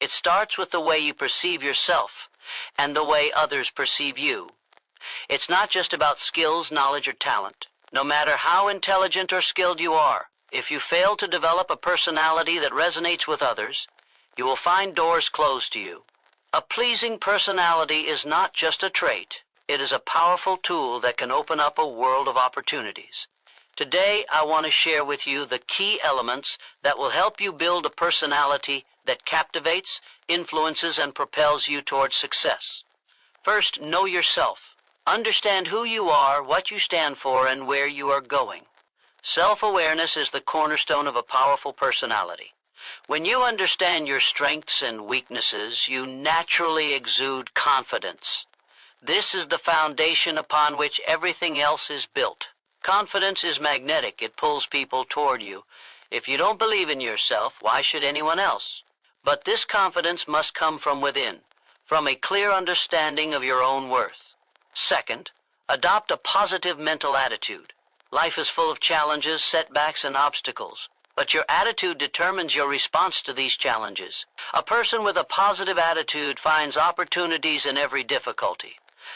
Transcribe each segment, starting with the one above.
It starts with the way you perceive yourself and the way others perceive you. It's not just about skills, knowledge, or talent. No matter how intelligent or skilled you are, if you fail to develop a personality that resonates with others, you will find doors closed to you. A pleasing personality is not just a trait. It is a powerful tool that can open up a world of opportunities. Today, I want to share with you the key elements that will help you build a personality that captivates, influences, and propels you towards success. First, know yourself. Understand who you are, what you stand for, and where you are going. Self-awareness is the cornerstone of a powerful personality. When you understand your strengths and weaknesses, you naturally exude confidence. This is the foundation upon which everything else is built. Confidence is magnetic. It pulls people toward you. If you don't believe in yourself, why should anyone else? But this confidence must come from within, from a clear understanding of your own worth. Second, adopt a positive mental attitude. Life is full of challenges, setbacks, and obstacles, but your attitude determines your response to these challenges. A person with a positive attitude finds opportunities in every difficulty.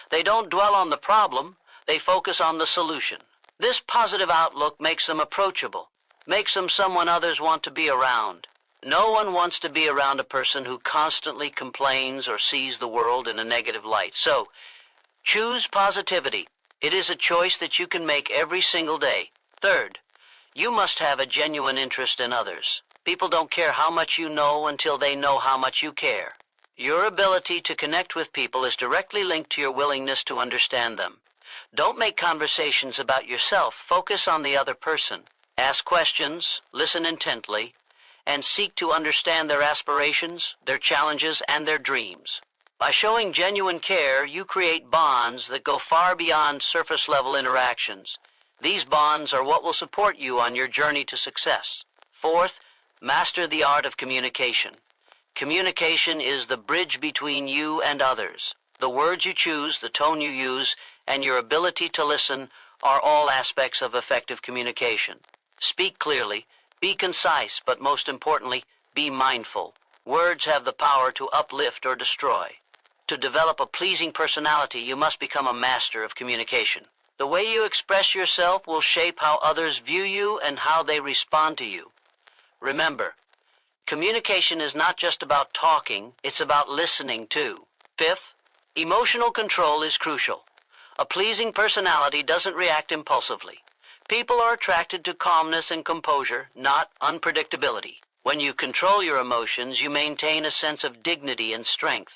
They don't dwell on the problem, they focus on the solution. This positive outlook makes them approachable, makes them someone others want to be around. No one wants to be around a person who constantly complains or sees the world in a negative light. So, choose positivity. It is a choice that you can make every single day. Third, you must have a genuine interest in others. People don't care how much you know until they know how much you care. Your ability to connect with people is directly linked to your willingness to understand them. Don't make conversations about yourself. Focus on the other person. Ask questions, listen intently, and seek to understand their aspirations, their challenges, and their dreams. By showing genuine care, you create bonds that go far beyond surface-level interactions. These bonds are what will support you on your journey to success. Fourth, master the art of communication. Communication is the bridge between you and others. The words you choose, the tone you use, and your ability to listen are all aspects of effective communication. Speak clearly, be concise, but most importantly, be mindful. Words have the power to uplift or destroy. To develop a pleasing personality, you must become a master of communication. The way you express yourself will shape how others view you and how they respond to you. Remember, communication is not just about talking, it's about listening too. Fifth, emotional control is crucial. A pleasing personality doesn't react impulsively. People are attracted to calmness and composure, not unpredictability. When you control your emotions, you maintain a sense of dignity and strength.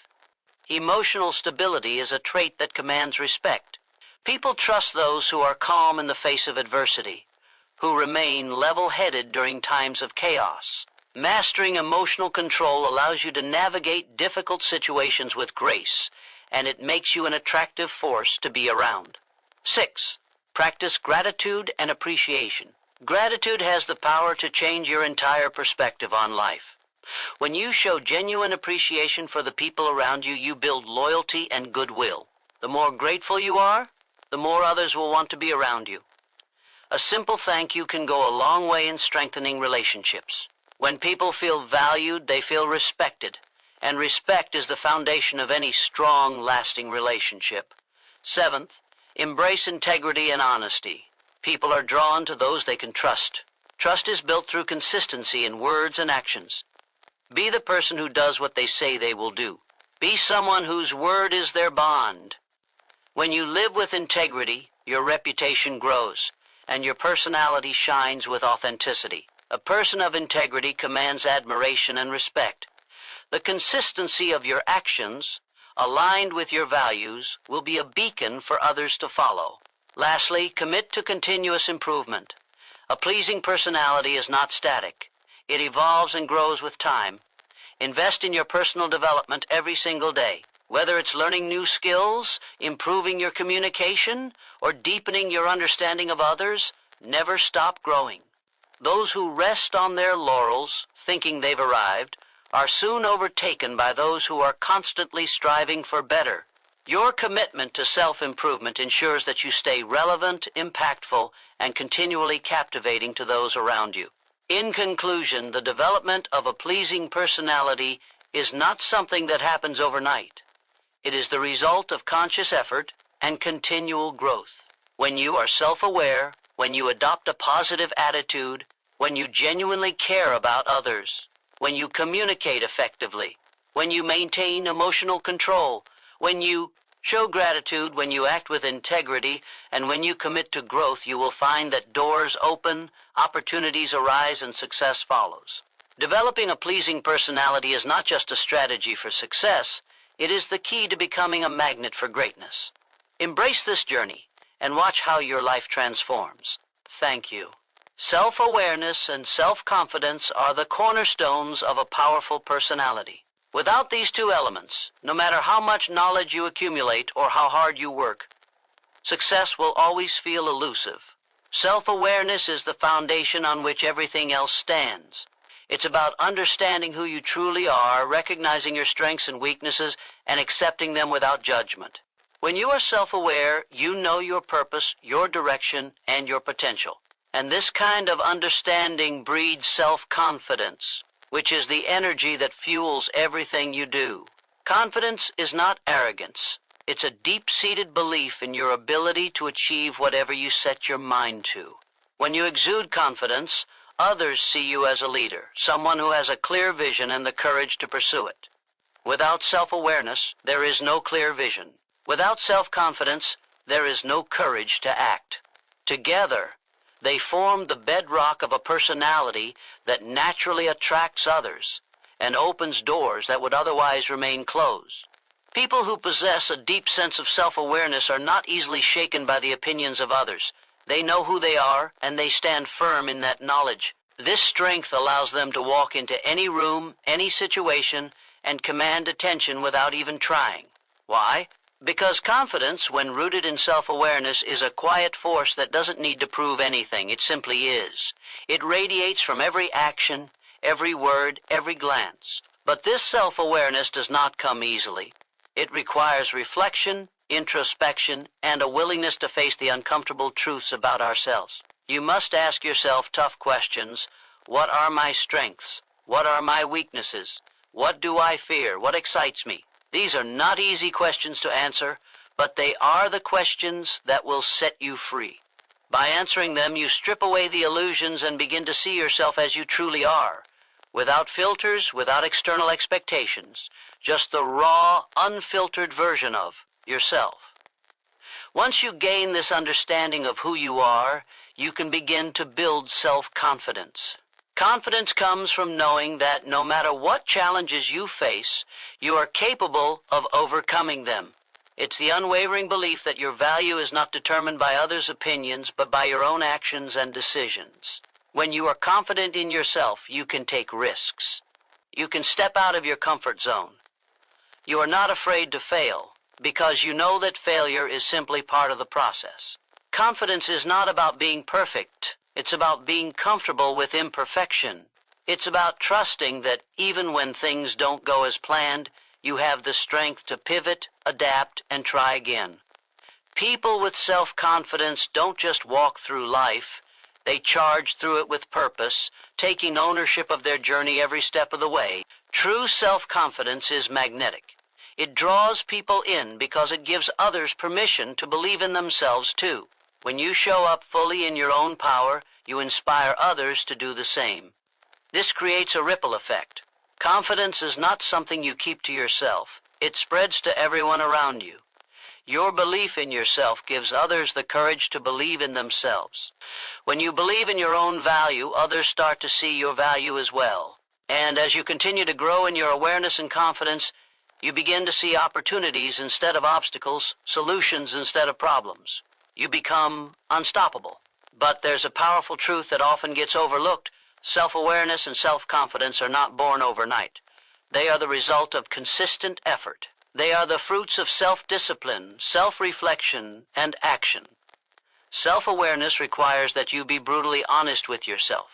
Emotional stability is a trait that commands respect. People trust those who are calm in the face of adversity, who remain level-headed during times of chaos. Mastering emotional control allows you to navigate difficult situations with grace, and it makes you an attractive force to be around. 6. Practice gratitude and appreciation. Gratitude has the power to change your entire perspective on life. When you show genuine appreciation for the people around you, you build loyalty and goodwill. The more grateful you are, the more others will want to be around you. A simple thank you can go a long way in strengthening relationships. When people feel valued, they feel respected, and respect is the foundation of any strong, lasting relationship. 7th, embrace integrity and honesty. People are drawn to those they can trust. Trust is built through consistency in words and actions. Be the person who does what they say they will do. Be someone whose word is their bond. When you live with integrity, your reputation grows, and your personality shines with authenticity. A person of integrity commands admiration and respect. The consistency of your actions, aligned with your values, will be a beacon for others to follow. Lastly, commit to continuous improvement. A pleasing personality is not static. It evolves and grows with time. Invest in your personal development every single day. Whether it's learning new skills, improving your communication, or deepening your understanding of others, never stop growing. Those who rest on their laurels, thinking they've arrived, are soon overtaken by those who are constantly striving for better. Your commitment to self-improvement ensures that you stay relevant, impactful, and continually captivating to those around you. In conclusion, the development of a pleasing personality is not something that happens overnight. It is the result of conscious effort and continual growth. When you are self-aware, when you adopt a positive attitude, when you genuinely care about others, when you communicate effectively, when you maintain emotional control, when you show gratitude, when you act with integrity, and when you commit to growth, you will find that doors open, opportunities arise, and success follows. Developing a pleasing personality is not just a strategy for success, it is the key to becoming a magnet for greatness. Embrace this journey and watch how your life transforms. Thank you. Self-awareness and self-confidence are the cornerstones of a powerful personality. Without these two elements, no matter how much knowledge you accumulate or how hard you work, success will always feel elusive. Self-awareness is the foundation on which everything else stands. It's about understanding who you truly are, recognizing your strengths and weaknesses, and accepting them without judgment. When you are self-aware, you know your purpose, your direction, and your potential. And this kind of understanding breeds self-confidence, which is the energy that fuels everything you do. Confidence is not arrogance. It's a deep-seated belief in your ability to achieve whatever you set your mind to. When you exude confidence, others see you as a leader, someone who has a clear vision and the courage to pursue it. Without self-awareness, there is no clear vision. Without self-confidence, there is no courage to act. Together, they form the bedrock of a personality that naturally attracts others and opens doors that would otherwise remain closed. People who possess a deep sense of self-awareness are not easily shaken by the opinions of others. They know who they are, and they stand firm in that knowledge. This strength allows them to walk into any room, any situation, and command attention without even trying. Why? Because confidence, when rooted in self-awareness, is a quiet force that doesn't need to prove anything. It simply is. It radiates from every action, every word, every glance. But this self-awareness does not come easily. It requires reflection, introspection, and a willingness to face the uncomfortable truths about ourselves. You must ask yourself tough questions. What are my strengths? What are my weaknesses? What do I fear? What excites me? These are not easy questions to answer, but they are the questions that will set you free. By answering them, you strip away the illusions and begin to see yourself as you truly are, without filters, without external expectations, just the raw, unfiltered version of yourself. Once you gain this understanding of who you are, you can begin to build self-confidence. Confidence comes from knowing that no matter what challenges you face, you are capable of overcoming them. It's the unwavering belief that your value is not determined by others' opinions, but by your own actions and decisions. When you are confident in yourself, you can take risks. You can step out of your comfort zone. You are not afraid to fail, because you know that failure is simply part of the process. Confidence is not about being perfect. It's about being comfortable with imperfection. It's about trusting that even when things don't go as planned, you have the strength to pivot, adapt, and try again. People with self-confidence don't just walk through life. They charge through it with purpose, taking ownership of their journey every step of the way. True self-confidence is magnetic. It draws people in because it gives others permission to believe in themselves too. When you show up fully in your own power, you inspire others to do the same. This creates a ripple effect. Confidence is not something you keep to yourself. It spreads to everyone around you. Your belief in yourself gives others the courage to believe in themselves. When you believe in your own value, others start to see your value as well. And as you continue to grow in your awareness and confidence, you begin to see opportunities instead of obstacles, solutions instead of problems. You become unstoppable. But there's a powerful truth that often gets overlooked. Self-awareness and self-confidence are not born overnight. They are the result of consistent effort. They are the fruits of self-discipline, self-reflection, and action. Self-awareness requires that you be brutally honest with yourself.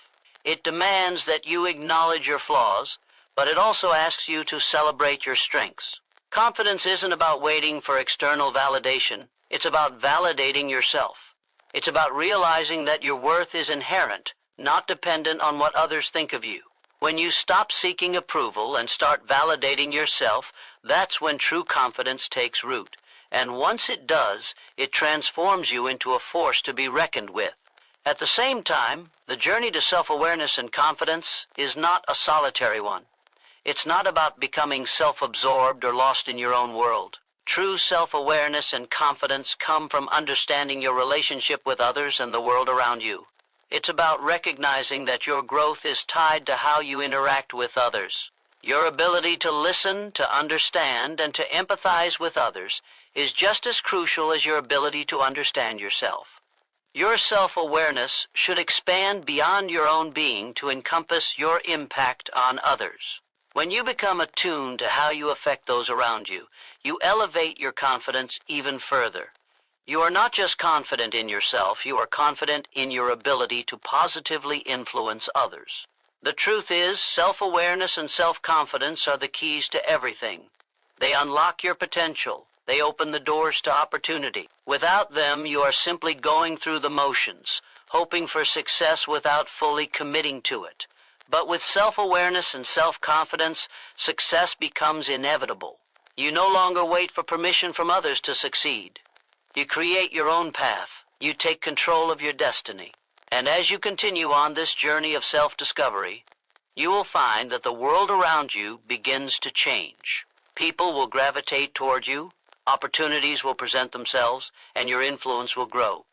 It demands that you acknowledge your flaws, but it also asks you to celebrate your strengths. Confidence isn't about waiting for external validation. It's about validating yourself. It's about realizing that your worth is inherent, not dependent on what others think of you. When you stop seeking approval and start validating yourself, that's when true confidence takes root. And once it does, it transforms you into a force to be reckoned with. At the same time, the journey to self-awareness and confidence is not a solitary one. It's not about becoming self-absorbed or lost in your own world. True self-awareness and confidence come from understanding your relationship with others and the world around you. It's about recognizing that your growth is tied to how you interact with others. Your ability to listen, to understand, and to empathize with others is just as crucial as your ability to understand yourself. Your self-awareness should expand beyond your own being to encompass your impact on others. When you become attuned to how you affect those around you, you elevate your confidence even further. You are not just confident in yourself, you are confident in your ability to positively influence others. The truth is, self-awareness and self-confidence are the keys to everything. They unlock your potential. They open the doors to opportunity. Without them, you are simply going through the motions, hoping for success without fully committing to it. But with self-awareness and self-confidence, success becomes inevitable. You no longer wait for permission from others to succeed. You create your own path. You take control of your destiny. And as you continue on this journey of self-discovery, you will find that the world around you begins to change. People will gravitate toward you, opportunities will present themselves, and your influence will grow.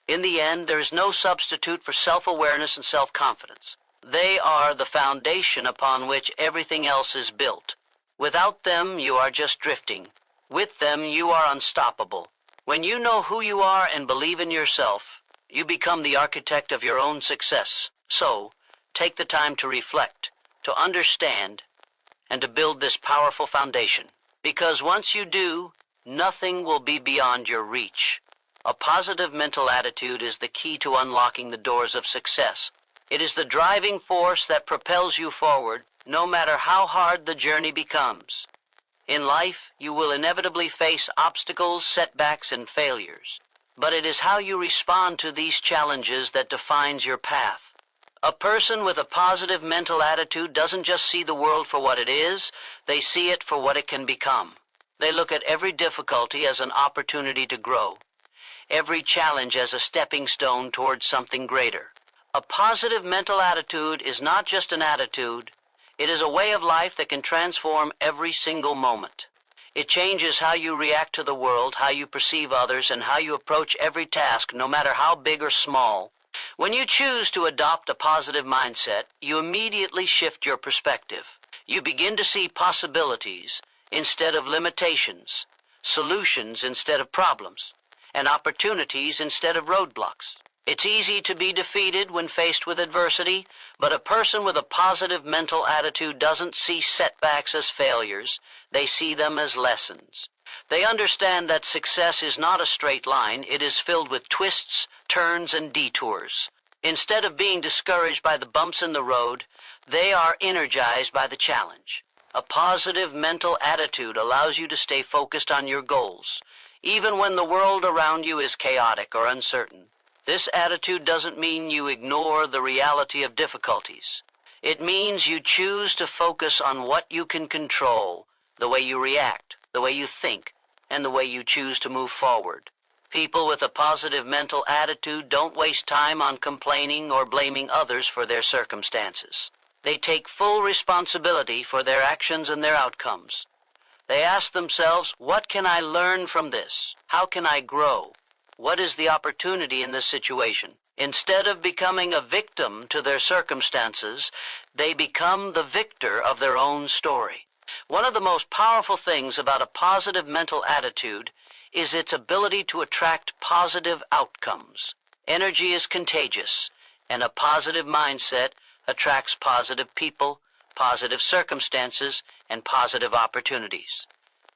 In the end, there is no substitute for self-awareness and self-confidence. They are the foundation upon which everything else is built. Without them, you are just drifting. With them, you are unstoppable. When you know who you are and believe in yourself, you become the architect of your own success. So, take the time to reflect, to understand, and to build this powerful foundation. Because once you do, nothing will be beyond your reach. A positive mental attitude is the key to unlocking the doors of success. It is the driving force that propels you forward, no matter how hard the journey becomes. In life, you will inevitably face obstacles, setbacks, and failures. But it is how you respond to these challenges that defines your path. A person with a positive mental attitude doesn't just see the world for what it is, they see it for what it can become. They look at every difficulty as an opportunity to grow, every challenge as a stepping stone towards something greater. A positive mental attitude is not just an attitude, it is a way of life that can transform every single moment. It changes how you react to the world, how you perceive others, and how you approach every task, no matter how big or small. When you choose to adopt a positive mindset, you immediately shift your perspective. You begin to see possibilities instead of limitations, solutions instead of problems, and opportunities instead of roadblocks. It's easy to be defeated when faced with adversity, but a person with a positive mental attitude doesn't see setbacks as failures, they see them as lessons. They understand that success is not a straight line, it is filled with twists, turns, and detours. Instead of being discouraged by the bumps in the road, they are energized by the challenge. A positive mental attitude allows you to stay focused on your goals, even when the world around you is chaotic or uncertain. This attitude doesn't mean you ignore the reality of difficulties. It means you choose to focus on what you can control, the way you react, the way you think, and the way you choose to move forward. People with a positive mental attitude don't waste time on complaining or blaming others for their circumstances. They take full responsibility for their actions and their outcomes. They ask themselves, what can I learn from this? How can I grow? What is the opportunity in this situation? Instead of becoming a victim to their circumstances, they become the victor of their own story. One of the most powerful things about a positive mental attitude is its ability to attract positive outcomes. Energy is contagious, and a positive mindset attracts positive people, positive circumstances, and positive opportunities.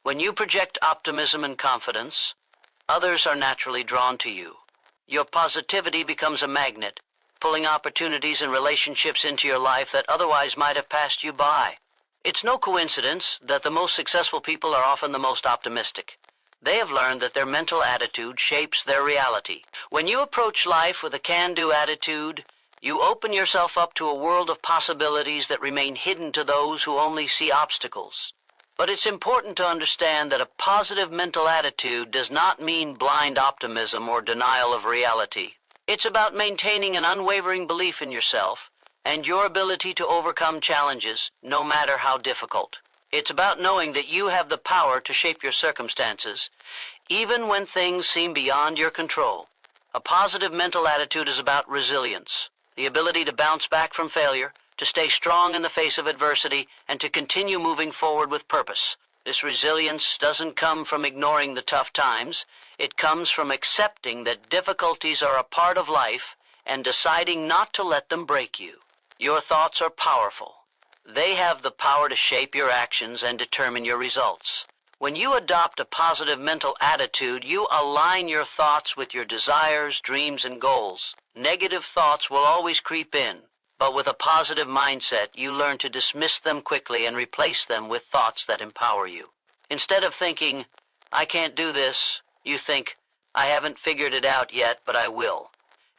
When you project optimism and confidence, others are naturally drawn to you. Your positivity becomes a magnet, pulling opportunities and relationships into your life that otherwise might have passed you by. It's no coincidence that the most successful people are often the most optimistic. They have learned that their mental attitude shapes their reality. When you approach life with a can-do attitude, You open yourself up to a world of possibilities that remain hidden to those who only see obstacles. But it's important to understand that a positive mental attitude does not mean blind optimism or denial of reality. It's about maintaining an unwavering belief in yourself and your ability to overcome challenges, no matter how difficult. It's about knowing that you have the power to shape your circumstances, even when things seem beyond your control. A positive mental attitude is about resilience, the ability to bounce back from failure, to stay strong in the face of adversity, and to continue moving forward with purpose. This resilience doesn't come from ignoring the tough times. It comes from accepting that difficulties are a part of life and deciding not to let them break you. Your thoughts are powerful. They have the power to shape your actions and determine your results. When you adopt a positive mental attitude, you align your thoughts with your desires, dreams, and goals. Negative thoughts will always creep in, but with a positive mindset, you learn to dismiss them quickly and replace them with thoughts that empower you. Instead of thinking, "I can't do this," you think, "I haven't figured it out yet, but I will."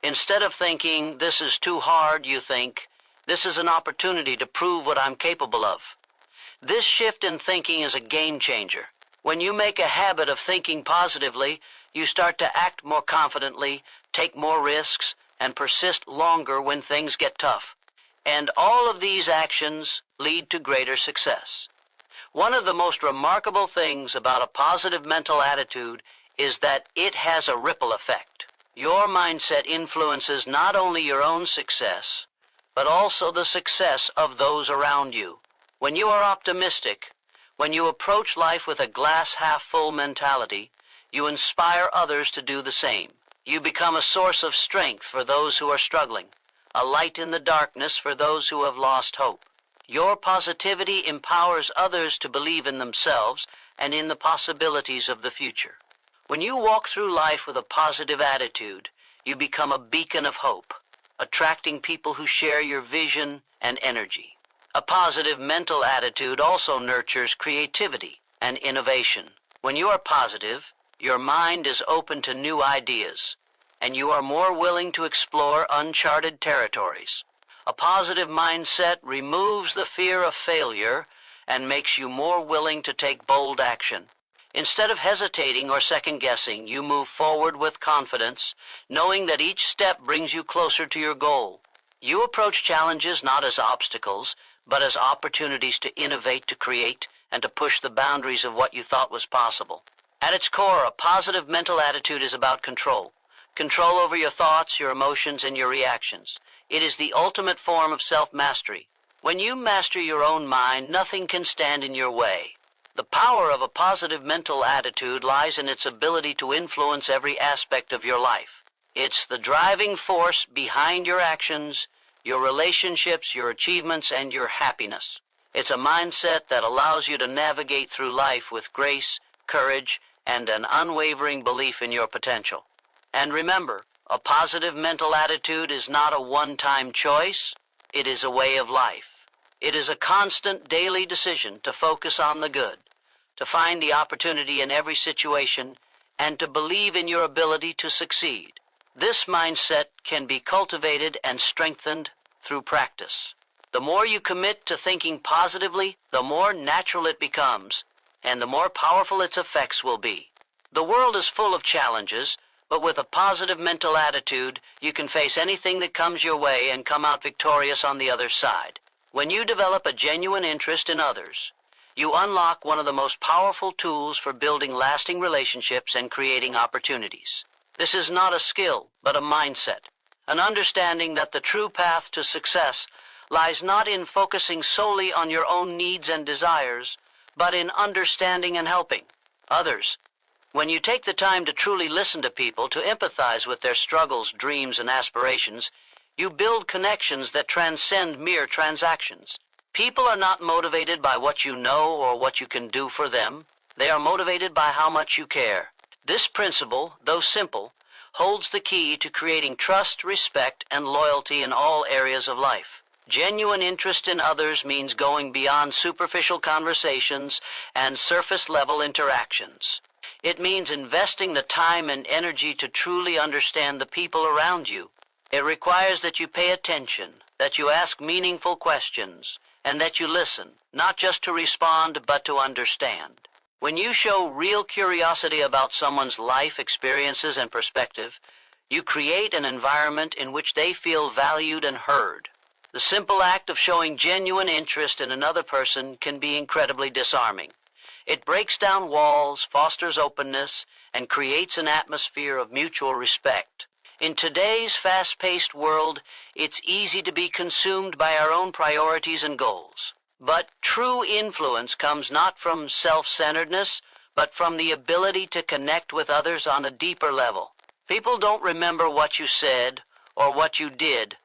Instead of thinking, "This is too hard," you think, "This is an opportunity to prove what I'm capable of." This shift in thinking is a game changer. When you make a habit of thinking positively, you start to act more confidently, take more risks, and persist longer when things get tough. And all of these actions lead to greater success. One of the most remarkable things about a positive mental attitude is that it has a ripple effect. Your mindset influences not only your own success, but also the success of those around you. When you are optimistic, when you approach life with a glass half full mentality, you inspire others to do the same. You become a source of strength for those who are struggling, a light in the darkness for those who have lost hope. Your positivity empowers others to believe in themselves and in the possibilities of the future. When you walk through life with a positive attitude, you become a beacon of hope, attracting people who share your vision and energy. A positive mental attitude also nurtures creativity and innovation. When you are positive, your mind is open to new ideas, and you are more willing to explore uncharted territories. A positive mindset removes the fear of failure and makes you more willing to take bold action. Instead of hesitating or second-guessing, you move forward with confidence, knowing that each step brings you closer to your goal. You approach challenges not as obstacles, but as opportunities to innovate, to create, and to push the boundaries of what you thought was possible. At its core, a positive mental attitude is about control. Control over your thoughts, your emotions, and your reactions. It is the ultimate form of self-mastery. When you master your own mind, nothing can stand in your way. The power of a positive mental attitude lies in its ability to influence every aspect of your life. It's the driving force behind your actions, your relationships, your achievements, and your happiness. It's a mindset that allows you to navigate through life with grace, courage, and an unwavering belief in your potential. And remember, a positive mental attitude is not a one-time choice. It is a way of life. It is a constant daily decision to focus on the good, to find the opportunity in every situation, and to believe in your ability to succeed. This mindset can be cultivated and strengthened through practice. The more you commit to thinking positively, the more natural it becomes, and the more powerful its effects will be. The world is full of challenges, but with a positive mental attitude, you can face anything that comes your way and come out victorious on the other side. When you develop a genuine interest in others, you unlock one of the most powerful tools for building lasting relationships and creating opportunities. This is not a skill, but a mindset, an understanding that the true path to success lies not in focusing solely on your own needs and desires, but in understanding and helping others. When you take the time to truly listen to people, to empathize with their struggles, dreams, and aspirations, you build connections that transcend mere transactions. People are not motivated by what you know or what you can do for them. They are motivated by how much you care. This principle, though simple, holds the key to creating trust, respect, and loyalty in all areas of life. Genuine interest in others means going beyond superficial conversations and surface-level interactions. It means investing the time and energy to truly understand the people around you, It requires that you pay attention, that you ask meaningful questions, and that you listen, not just to respond, but to understand. When you show real curiosity about someone's life, experiences, and perspective, you create an environment in which they feel valued and heard. The simple act of showing genuine interest in another person can be incredibly disarming. It breaks down walls, fosters openness, and creates an atmosphere of mutual respect. In today's fast-paced world, it's easy to be consumed by our own priorities and goals. But true influence comes not from self-centeredness, but from the ability to connect with others on a deeper level. People don't remember what you said or what you did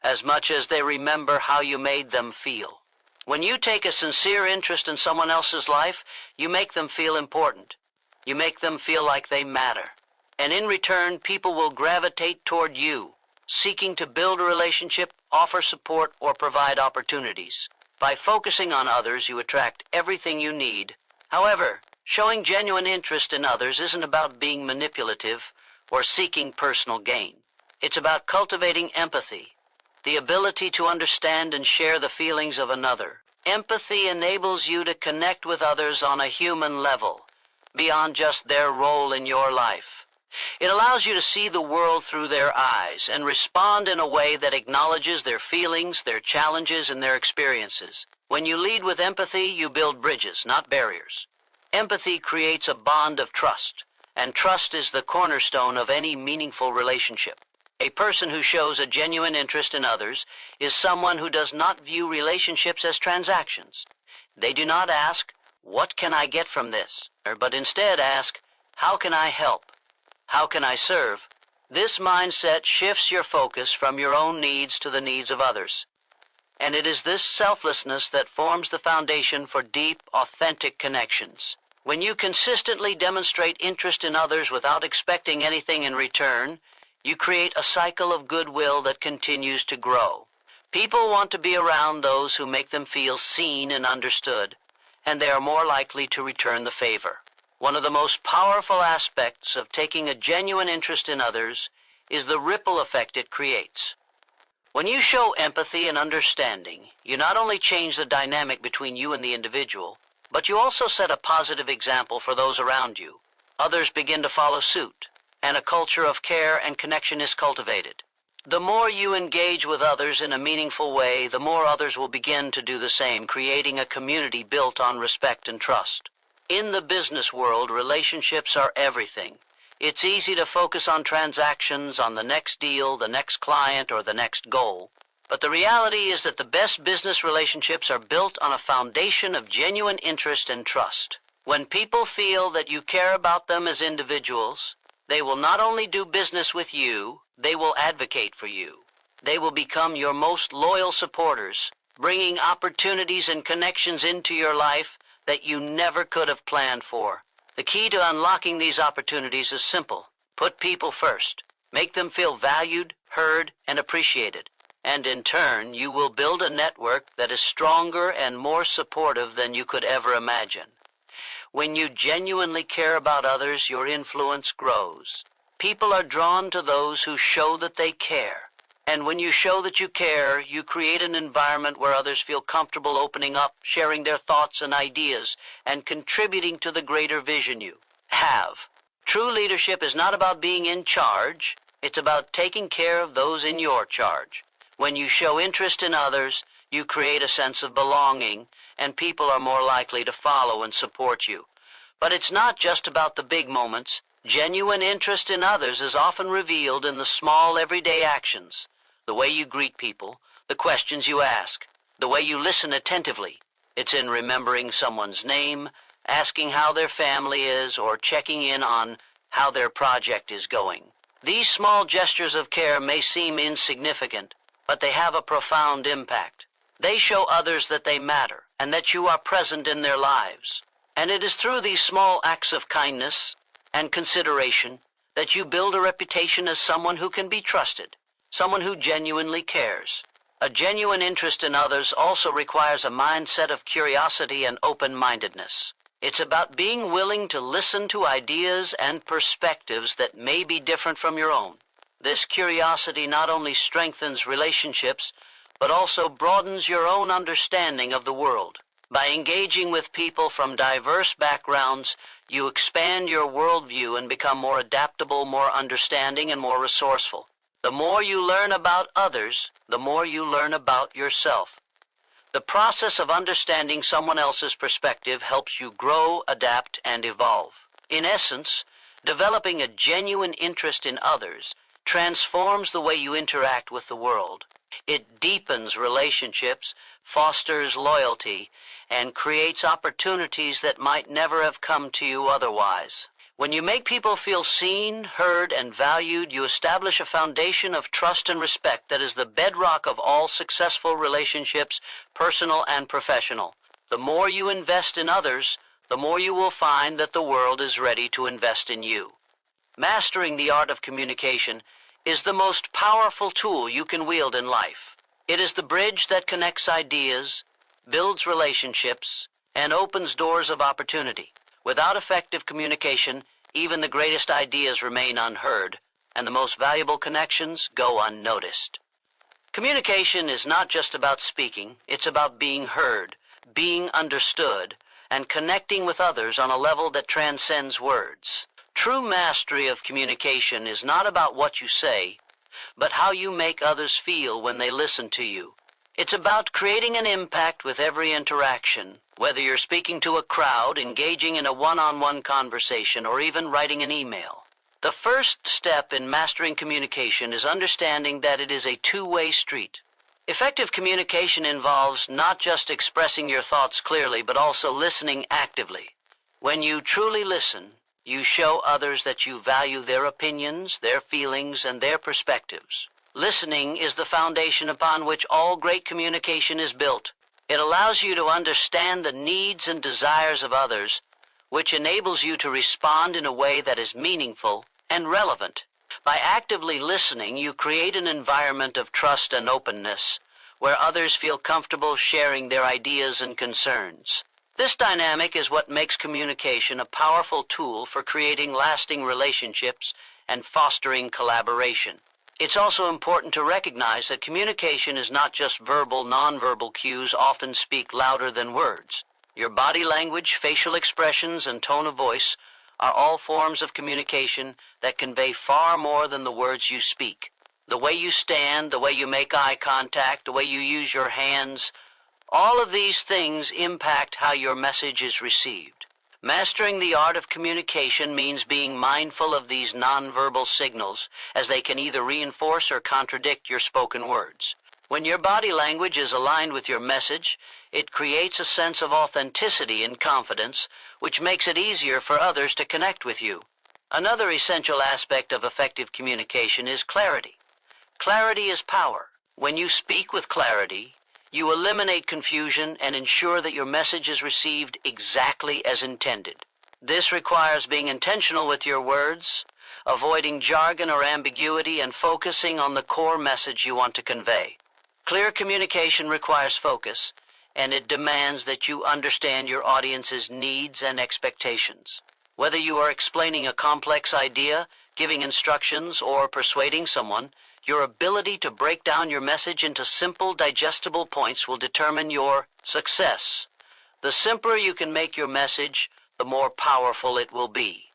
as much as they remember how you made them feel. When you take a sincere interest in someone else's life, you make them feel important. You make them feel like they matter. And in return, people will gravitate toward you, seeking to build a relationship, offer support, or provide opportunities. By focusing on others, you attract everything you need. However, showing genuine interest in others isn't about being manipulative or seeking personal gain. It's about cultivating empathy, the ability to understand and share the feelings of another. Empathy enables you to connect with others on a human level, beyond just their role in your life. It allows you to see the world through their eyes and respond in a way that acknowledges their feelings, their challenges, and their experiences. When you lead with empathy, you build bridges, not barriers. Empathy creates a bond of trust, and trust is the cornerstone of any meaningful relationship. A person who shows a genuine interest in others is someone who does not view relationships as transactions. They do not ask, "What can I get from this?" but instead ask, "How can I help? How can I serve?" This mindset shifts your focus from your own needs to the needs of others. And it is this selflessness that forms the foundation for deep, authentic connections. When you consistently demonstrate interest in others without expecting anything in return, you create a cycle of goodwill that continues to grow. People want to be around those who make them feel seen and understood, and they are more likely to return the favor. One of the most powerful aspects of taking a genuine interest in others is the ripple effect it creates. When you show empathy and understanding, you not only change the dynamic between you and the individual, but you also set a positive example for those around you. Others begin to follow suit, and a culture of care and connection is cultivated. The more you engage with others in a meaningful way, the more others will begin to do the same, creating a community built on respect and trust. In the business world, relationships are everything. It's easy to focus on transactions, on the next deal, the next client, or the next goal. But the reality is that the best business relationships are built on a foundation of genuine interest and trust. When people feel that you care about them as individuals, they will not only do business with you, they will advocate for you. They will become your most loyal supporters, bringing opportunities and connections into your life that you never could have planned for. The key to unlocking these opportunities is simple. Put people first. Make them feel valued, heard, and appreciated. And in turn, you will build a network that is stronger and more supportive than you could ever imagine. When you genuinely care about others, your influence grows. People are drawn to those who show that they care. And when you show that you care, you create an environment where others feel comfortable opening up, sharing their thoughts and ideas, and contributing to the greater vision you have. True leadership is not about being in charge. It's about taking care of those in your charge. When you show interest in others, you create a sense of belonging, and people are more likely to follow and support you. But it's not just about the big moments. Genuine interest in others is often revealed in the small everyday actions. The way you greet people, the questions you ask, the way you listen attentively. It's in remembering someone's name, asking how their family is, or checking in on how their project is going. These small gestures of care may seem insignificant, but they have a profound impact. They show others that they matter and that you are present in their lives. And it is through these small acts of kindness and consideration that you build a reputation as someone who can be trusted, someone who genuinely cares. A genuine interest in others also requires a mindset of curiosity and open-mindedness. It's about being willing to listen to ideas and perspectives that may be different from your own. This curiosity not only strengthens relationships, but also broadens your own understanding of the world. By engaging with people from diverse backgrounds, you expand your worldview and become more adaptable, more understanding, and more resourceful. The more you learn about others, the more you learn about yourself. The process of understanding someone else's perspective helps you grow, adapt, and evolve. In essence, developing a genuine interest in others transforms the way you interact with the world. It deepens relationships, fosters loyalty, and creates opportunities that might never have come to you otherwise. When you make people feel seen, heard, and valued, you establish a foundation of trust and respect that is the bedrock of all successful relationships, personal and professional. The more you invest in others, the more you will find that the world is ready to invest in you. Mastering the art of communication is the most powerful tool you can wield in life. It is the bridge that connects ideas, builds relationships, and opens doors of opportunity. Without effective communication, even the greatest ideas remain unheard, and the most valuable connections go unnoticed. Communication is not just about speaking, it's about being heard, being understood, and connecting with others on a level that transcends words. True mastery of communication is not about what you say, but how you make others feel when they listen to you. It's about creating an impact with every interaction, whether you're speaking to a crowd, engaging in a one-on-one conversation, or even writing an email. The first step in mastering communication is understanding that it is a two-way street. Effective communication involves not just expressing your thoughts clearly, but also listening actively. When you truly listen, you show others that you value their opinions, their feelings, and their perspectives. Listening is the foundation upon which all great communication is built. It allows you to understand the needs and desires of others, which enables you to respond in a way that is meaningful and relevant. By actively listening, you create an environment of trust and openness, where others feel comfortable sharing their ideas and concerns. This dynamic is what makes communication a powerful tool for creating lasting relationships and fostering collaboration. It's also important to recognize that communication is not just verbal. Nonverbal cues often speak louder than words. Your body language, facial expressions, and tone of voice are all forms of communication that convey far more than the words you speak. The way you stand, the way you make eye contact, the way you use your hands, all of these things impact how your message is received. Mastering the art of communication means being mindful of these nonverbal signals, as they can either reinforce or contradict your spoken words. When your body language is aligned with your message, it creates a sense of authenticity and confidence, which makes it easier for others to connect with you. Another essential aspect of effective communication is clarity. Clarity is power. When you speak with clarity, you eliminate confusion and ensure that your message is received exactly as intended. This requires being intentional with your words, avoiding jargon or ambiguity, and focusing on the core message you want to convey. Clear communication requires focus, and it demands that you understand your audience's needs and expectations. Whether you are explaining a complex idea, giving instructions, or persuading someone, your ability to break down your message into simple, digestible points will determine your success. The simpler you can make your message, the more powerful it will be.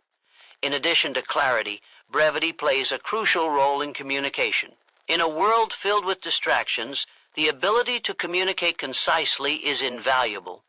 In addition to clarity, brevity plays a crucial role in communication. In a world filled with distractions, the ability to communicate concisely is invaluable.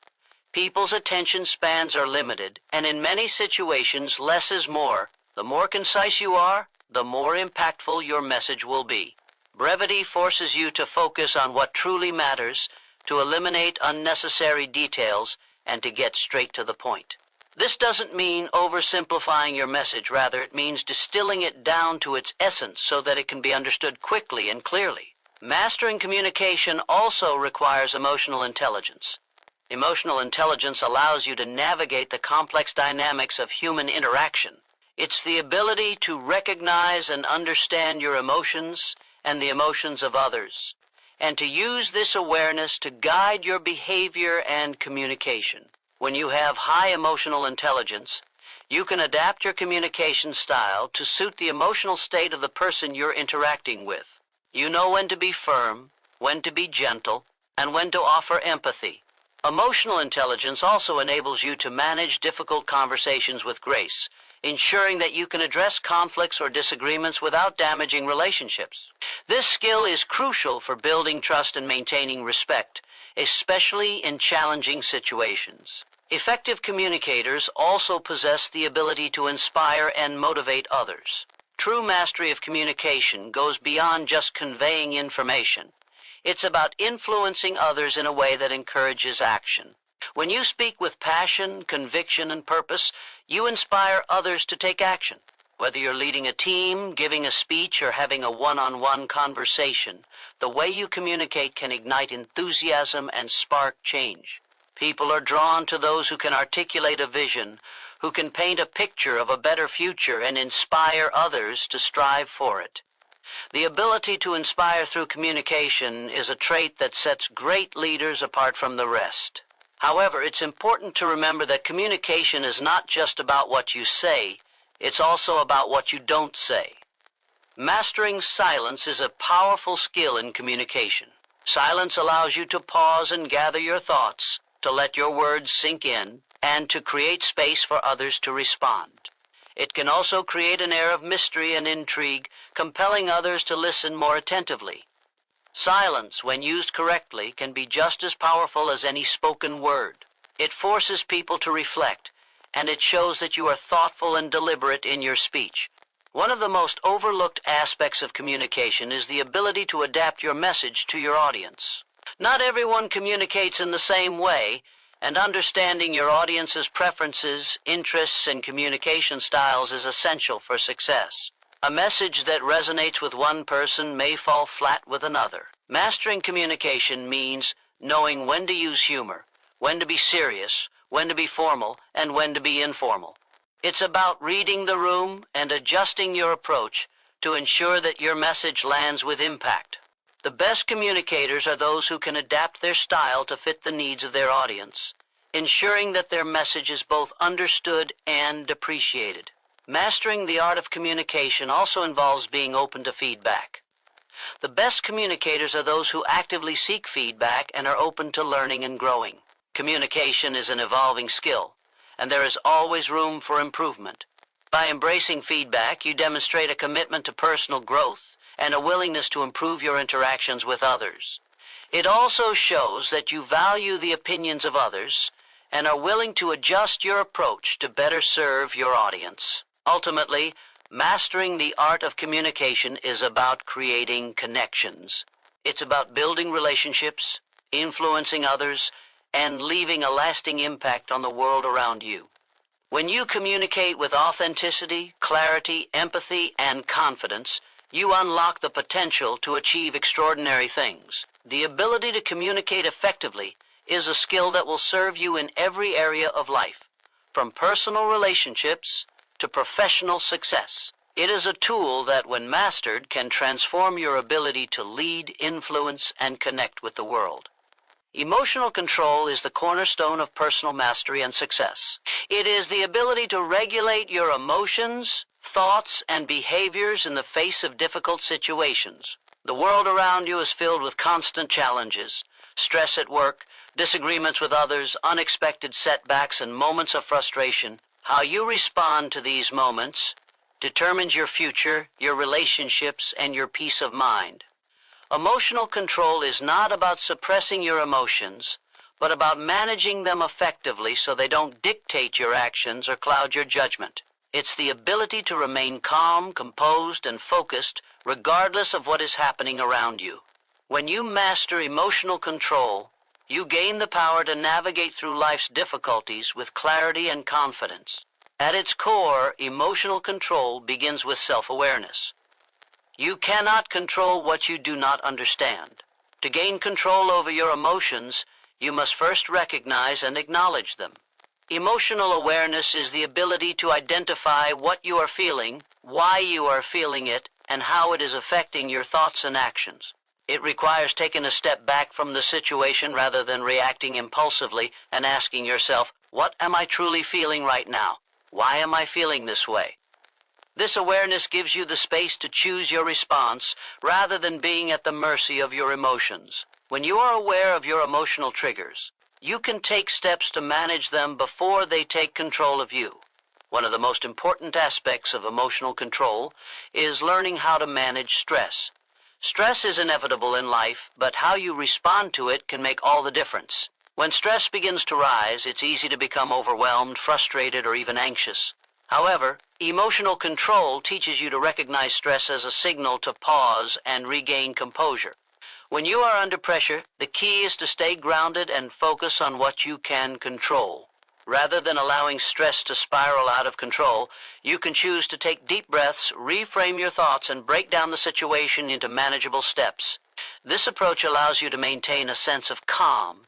People's attention spans are limited, and in many situations, less is more. The more concise you are, the more impactful your message will be. Brevity forces you to focus on what truly matters, to eliminate unnecessary details, and to get straight to the point. This doesn't mean oversimplifying your message. Rather, it means distilling it down to its essence so that it can be understood quickly and clearly. Mastering communication also requires emotional intelligence. Emotional intelligence allows you to navigate the complex dynamics of human interaction. It's the ability to recognize and understand your emotions and the emotions of others, and to use this awareness to guide your behavior and communication. When you have high emotional intelligence, You can adapt your communication style to suit the emotional state of the person you're interacting with. You know when to be firm, when to be gentle, and when to offer empathy. Emotional intelligence also enables you to manage difficult conversations with grace, ensuring that you can address conflicts or disagreements without damaging relationships. This skill is crucial for building trust and maintaining respect, especially in challenging situations. Effective communicators also possess the ability to inspire and motivate others. True mastery of communication goes beyond just conveying information. It's about influencing others in a way that encourages action. When you speak with passion, conviction, and purpose, you inspire others to take action. Whether you're leading a team, giving a speech, or having a one-on-one conversation, the way you communicate can ignite enthusiasm and spark change. People are drawn to those who can articulate a vision, who can paint a picture of a better future and inspire others to strive for it. The ability to inspire through communication is a trait that sets great leaders apart from the rest. However, it's important to remember that communication is not just about what you say, it's also about what you don't say. Mastering silence is a powerful skill in communication. Silence allows you to pause and gather your thoughts, to let your words sink in, and to create space for others to respond. It can also create an air of mystery and intrigue, compelling others to listen more attentively. Silence, when used correctly, can be just as powerful as any spoken word. It forces people to reflect, and it shows that you are thoughtful and deliberate in your speech. One of the most overlooked aspects of communication is the ability to adapt your message to your audience. Not everyone communicates in the same way, and understanding your audience's preferences, interests, and communication styles is essential for success. A message that resonates with one person may fall flat with another. Mastering communication means knowing when to use humor, when to be serious, when to be formal, and when to be informal. It's about reading the room and adjusting your approach to ensure that your message lands with impact. The best communicators are those who can adapt their style to fit the needs of their audience, ensuring that their message is both understood and appreciated. Mastering the art of communication also involves being open to feedback. The best communicators are those who actively seek feedback and are open to learning and growing. Communication is an evolving skill, and there is always room for improvement. By embracing feedback, you demonstrate a commitment to personal growth and a willingness to improve your interactions with others. It also shows that you value the opinions of others and are willing to adjust your approach to better serve your audience. Ultimately, mastering the art of communication is about creating connections. It's about building relationships, influencing others, and leaving a lasting impact on the world around you. When you communicate with authenticity, clarity, empathy, and confidence, you unlock the potential to achieve extraordinary things. The ability to communicate effectively is a skill that will serve you in every area of life, from personal relationships to professional success. It is a tool that, when mastered, can transform your ability to lead, influence, and connect with the world. Emotional control is the cornerstone of personal mastery and success. It is the ability to regulate your emotions, thoughts, and behaviors in the face of difficult situations. The world around you is filled with constant challenges, stress at work, disagreements with others, unexpected setbacks, and moments of frustration. How you respond to these moments determines your future, your relationships, and your peace of mind. Emotional control is not about suppressing your emotions, but about managing them effectively so they don't dictate your actions or cloud your judgment. It's the ability to remain calm, composed, and focused regardless of what is happening around you. When you master emotional control, you gain the power to navigate through life's difficulties with clarity and confidence. At its core, emotional control begins with self-awareness. You cannot control what you do not understand. To gain control over your emotions, you must first recognize and acknowledge them. Emotional awareness is the ability to identify what you are feeling, why you are feeling it, and how it is affecting your thoughts and actions. It requires taking a step back from the situation rather than reacting impulsively and asking yourself, what am I truly feeling right now? Why am I feeling this way? This awareness gives you the space to choose your response rather than being at the mercy of your emotions. When you are aware of your emotional triggers, you can take steps to manage them before they take control of you. One of the most important aspects of emotional control is learning how to manage stress. Stress is inevitable in life, but how you respond to it can make all the difference. When stress begins to rise, it's easy to become overwhelmed, frustrated, or even anxious. However, emotional control teaches you to recognize stress as a signal to pause and regain composure. When you are under pressure, the key is to stay grounded and focus on what you can control. Rather than allowing stress to spiral out of control, you can choose to take deep breaths, reframe your thoughts, and break down the situation into manageable steps. This approach allows you to maintain a sense of calm,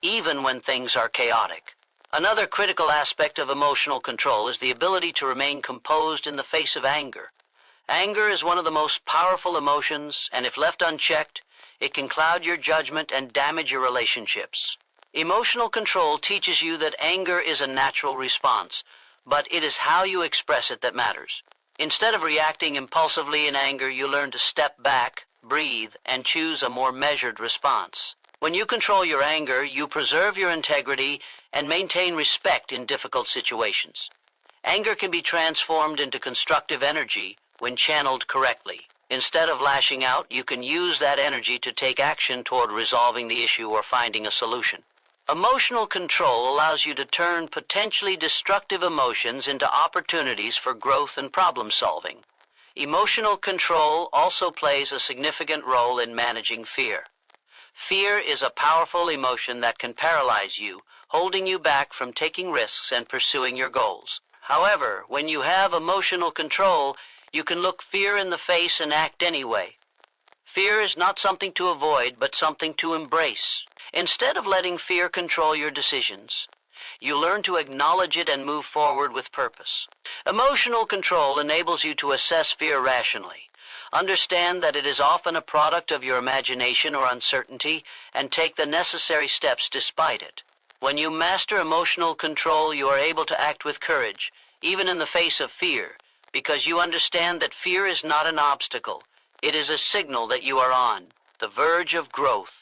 even when things are chaotic. Another critical aspect of emotional control is the ability to remain composed in the face of anger. Anger is one of the most powerful emotions, and if left unchecked, it can cloud your judgment and damage your relationships. Emotional control teaches you that anger is a natural response, but it is how you express it that matters. Instead of reacting impulsively in anger, you learn to step back, breathe, and choose a more measured response. When you control your anger, you preserve your integrity and maintain respect in difficult situations. Anger can be transformed into constructive energy when channeled correctly. Instead of lashing out, you can use that energy to take action toward resolving the issue or finding a solution. Emotional control allows you to turn potentially destructive emotions into opportunities for growth and problem solving. Emotional control also plays a significant role in managing fear. Fear is a powerful emotion that can paralyze you, holding you back from taking risks and pursuing your goals. However, when you have emotional control, you can look fear in the face and act anyway. Fear is not something to avoid, but something to embrace. Instead of letting fear control your decisions, you learn to acknowledge it and move forward with purpose. Emotional control enables you to assess fear rationally. Understand that it is often a product of your imagination or uncertainty, and take the necessary steps despite it. When you master emotional control, you are able to act with courage, even in the face of fear, because you understand that fear is not an obstacle. It is a signal that you are on the verge of growth.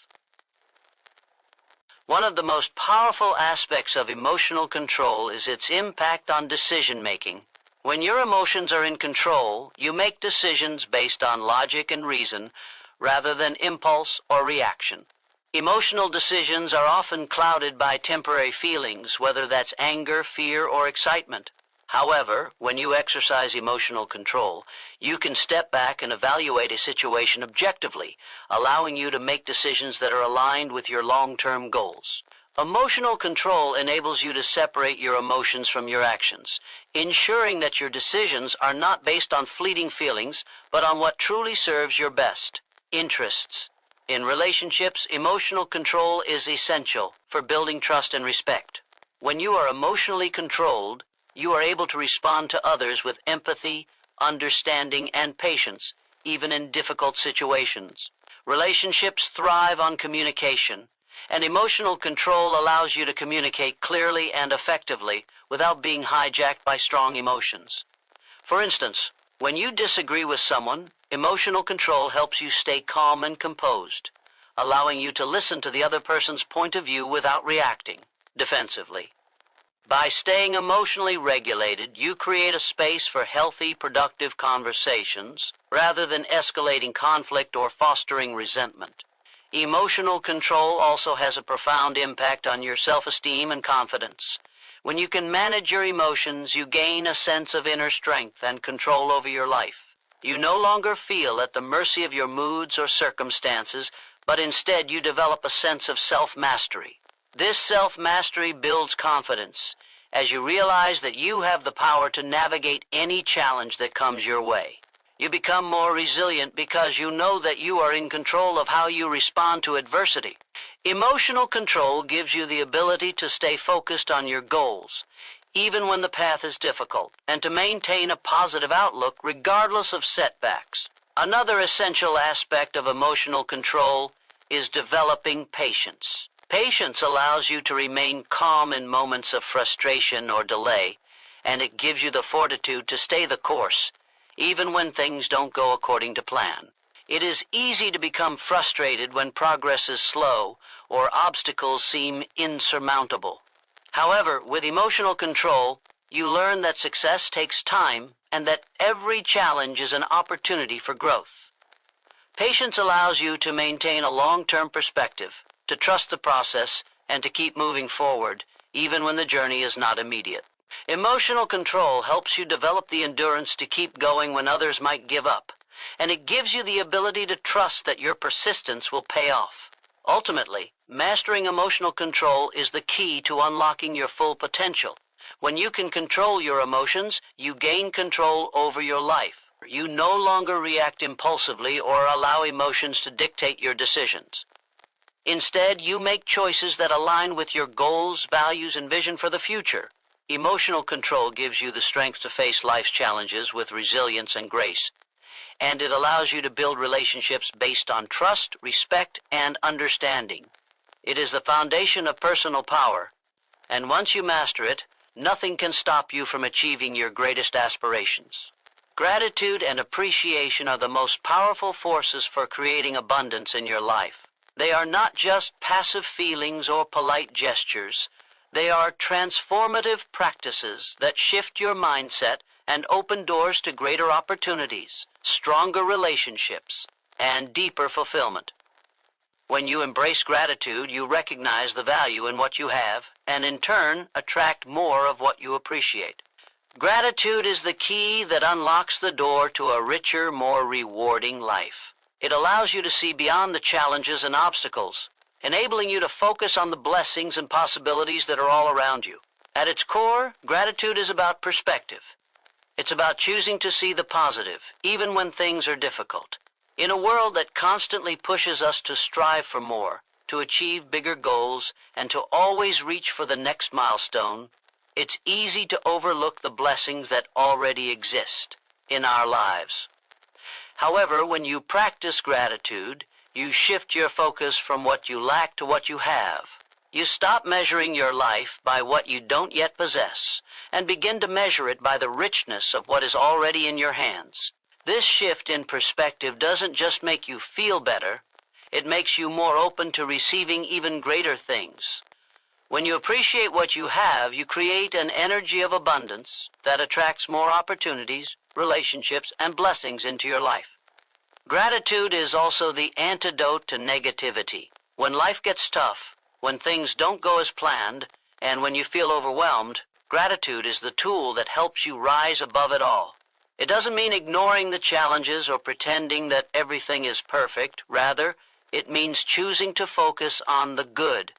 One of the most powerful aspects of emotional control is its impact on decision-making. When your emotions are in control, you make decisions based on logic and reason rather than impulse or reaction. Emotional decisions are often clouded by temporary feelings, whether that's anger, fear, or excitement. However, when you exercise emotional control, you can step back and evaluate a situation objectively, allowing you to make decisions that are aligned with your long-term goals. Emotional control enables you to separate your emotions from your actions, ensuring that your decisions are not based on fleeting feelings, but on what truly serves your best interests. In relationships, emotional control is essential for building trust and respect. When you are emotionally controlled, you are able to respond to others with empathy, understanding, and patience, even in difficult situations. Relationships thrive on communication, and emotional control allows you to communicate clearly and effectively without being hijacked by strong emotions. For instance, when you disagree with someone, emotional control helps you stay calm and composed, allowing you to listen to the other person's point of view without reacting defensively. By staying emotionally regulated, you create a space for healthy, productive conversations rather than escalating conflict or fostering resentment. Emotional control also has a profound impact on your self-esteem and confidence. When you can manage your emotions, you gain a sense of inner strength and control over your life. You no longer feel at the mercy of your moods or circumstances, but instead you develop a sense of self-mastery. This self-mastery builds confidence as you realize that you have the power to navigate any challenge that comes your way. You become more resilient because you know that you are in control of how you respond to adversity. Emotional control gives you the ability to stay focused on your goals, even when the path is difficult, and to maintain a positive outlook regardless of setbacks. Another essential aspect of emotional control is developing patience. Patience allows you to remain calm in moments of frustration or delay, and it gives you the fortitude to stay the course, even when things don't go according to plan. It is easy to become frustrated when progress is slow or obstacles seem insurmountable. However, with emotional control, you learn that success takes time and that every challenge is an opportunity for growth. Patience allows you to maintain a long-term perspective, to trust the process, and to keep moving forward, even when the journey is not immediate. Emotional control helps you develop the endurance to keep going when others might give up, and it gives you the ability to trust that your persistence will pay off. Ultimately, mastering emotional control is the key to unlocking your full potential. When you can control your emotions, you gain control over your life. You no longer react impulsively or allow emotions to dictate your decisions. Instead, you make choices that align with your goals, values, and vision for the future. Emotional control gives you the strength to face life's challenges with resilience and grace, and it allows you to build relationships based on trust, respect, and understanding. It is the foundation of personal power, and once you master it, nothing can stop you from achieving your greatest aspirations. Gratitude and appreciation are the most powerful forces for creating abundance in your life. They are not just passive feelings or polite gestures. They are transformative practices that shift your mindset and open doors to greater opportunities, stronger relationships, and deeper fulfillment. When you embrace gratitude, you recognize the value in what you have, and in turn, attract more of what you appreciate. Gratitude is the key that unlocks the door to a richer, more rewarding life. It allows you to see beyond the challenges and obstacles, enabling you to focus on the blessings and possibilities that are all around you. At its core, gratitude is about perspective. It's about choosing to see the positive, even when things are difficult. In a world that constantly pushes us to strive for more, to achieve bigger goals, and to always reach for the next milestone, it's easy to overlook the blessings that already exist in our lives. However, when you practice gratitude, you shift your focus from what you lack to what you have. You stop measuring your life by what you don't yet possess and begin to measure it by the richness of what is already in your hands. This shift in perspective doesn't just make you feel better, it makes you more open to receiving even greater things. When you appreciate what you have, you create an energy of abundance that attracts more opportunities, relationships, and blessings into your life. Gratitude is also the antidote to negativity. When life gets tough, when things don't go as planned, and when you feel overwhelmed, gratitude is the tool that helps you rise above it all. It doesn't mean ignoring the challenges or pretending that everything is perfect. Rather, it means choosing to focus on the good,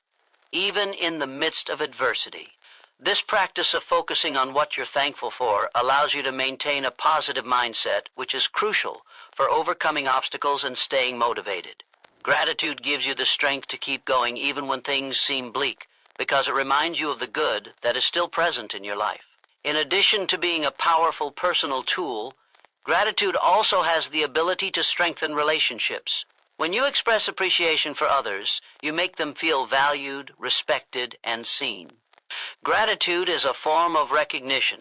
even in the midst of adversity. This practice of focusing on what you're thankful for allows you to maintain a positive mindset, which is crucial for overcoming obstacles and staying motivated. Gratitude gives you the strength to keep going even when things seem bleak, because it reminds you of the good that is still present in your life. In addition to being a powerful personal tool, gratitude also has the ability to strengthen relationships. When you express appreciation for others, you make them feel valued, respected, and seen. Gratitude is a form of recognition,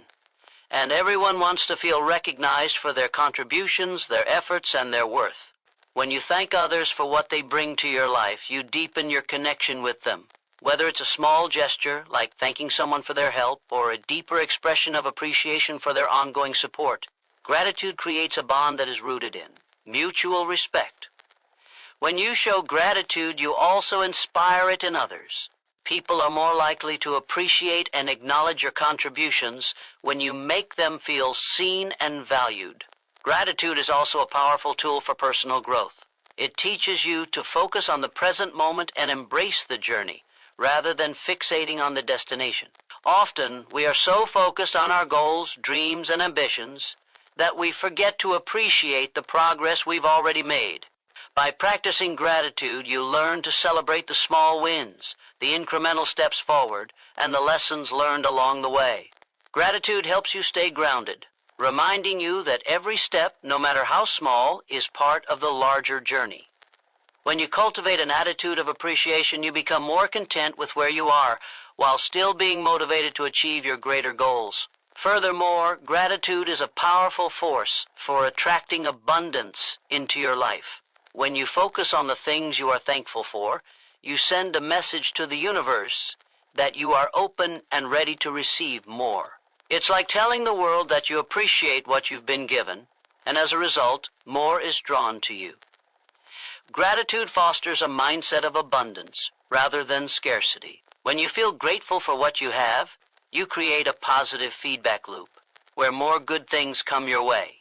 and everyone wants to feel recognized for their contributions, their efforts, and their worth. When you thank others for what they bring to your life, you deepen your connection with them. Whether it's a small gesture, like thanking someone for their help, or a deeper expression of appreciation for their ongoing support, gratitude creates a bond that is rooted in mutual respect. When you show gratitude, you also inspire it in others. People are more likely to appreciate and acknowledge your contributions when you make them feel seen and valued. Gratitude is also a powerful tool for personal growth. It teaches you to focus on the present moment and embrace the journey, rather than fixating on the destination. Often, we are so focused on our goals, dreams, and ambitions that we forget to appreciate the progress we've already made. By practicing gratitude, you learn to celebrate the small wins, the incremental steps forward, and the lessons learned along the way. Gratitude helps you stay grounded, reminding you that every step, no matter how small, is part of the larger journey. When you cultivate an attitude of appreciation, you become more content with where you are, while still being motivated to achieve your greater goals. Furthermore, gratitude is a powerful force for attracting abundance into your life. When you focus on the things you are thankful for, you send a message to the universe that you are open and ready to receive more. It's like telling the world that you appreciate what you've been given, and as a result, more is drawn to you. Gratitude fosters a mindset of abundance rather than scarcity. When you feel grateful for what you have, you create a positive feedback loop where more good things come your way.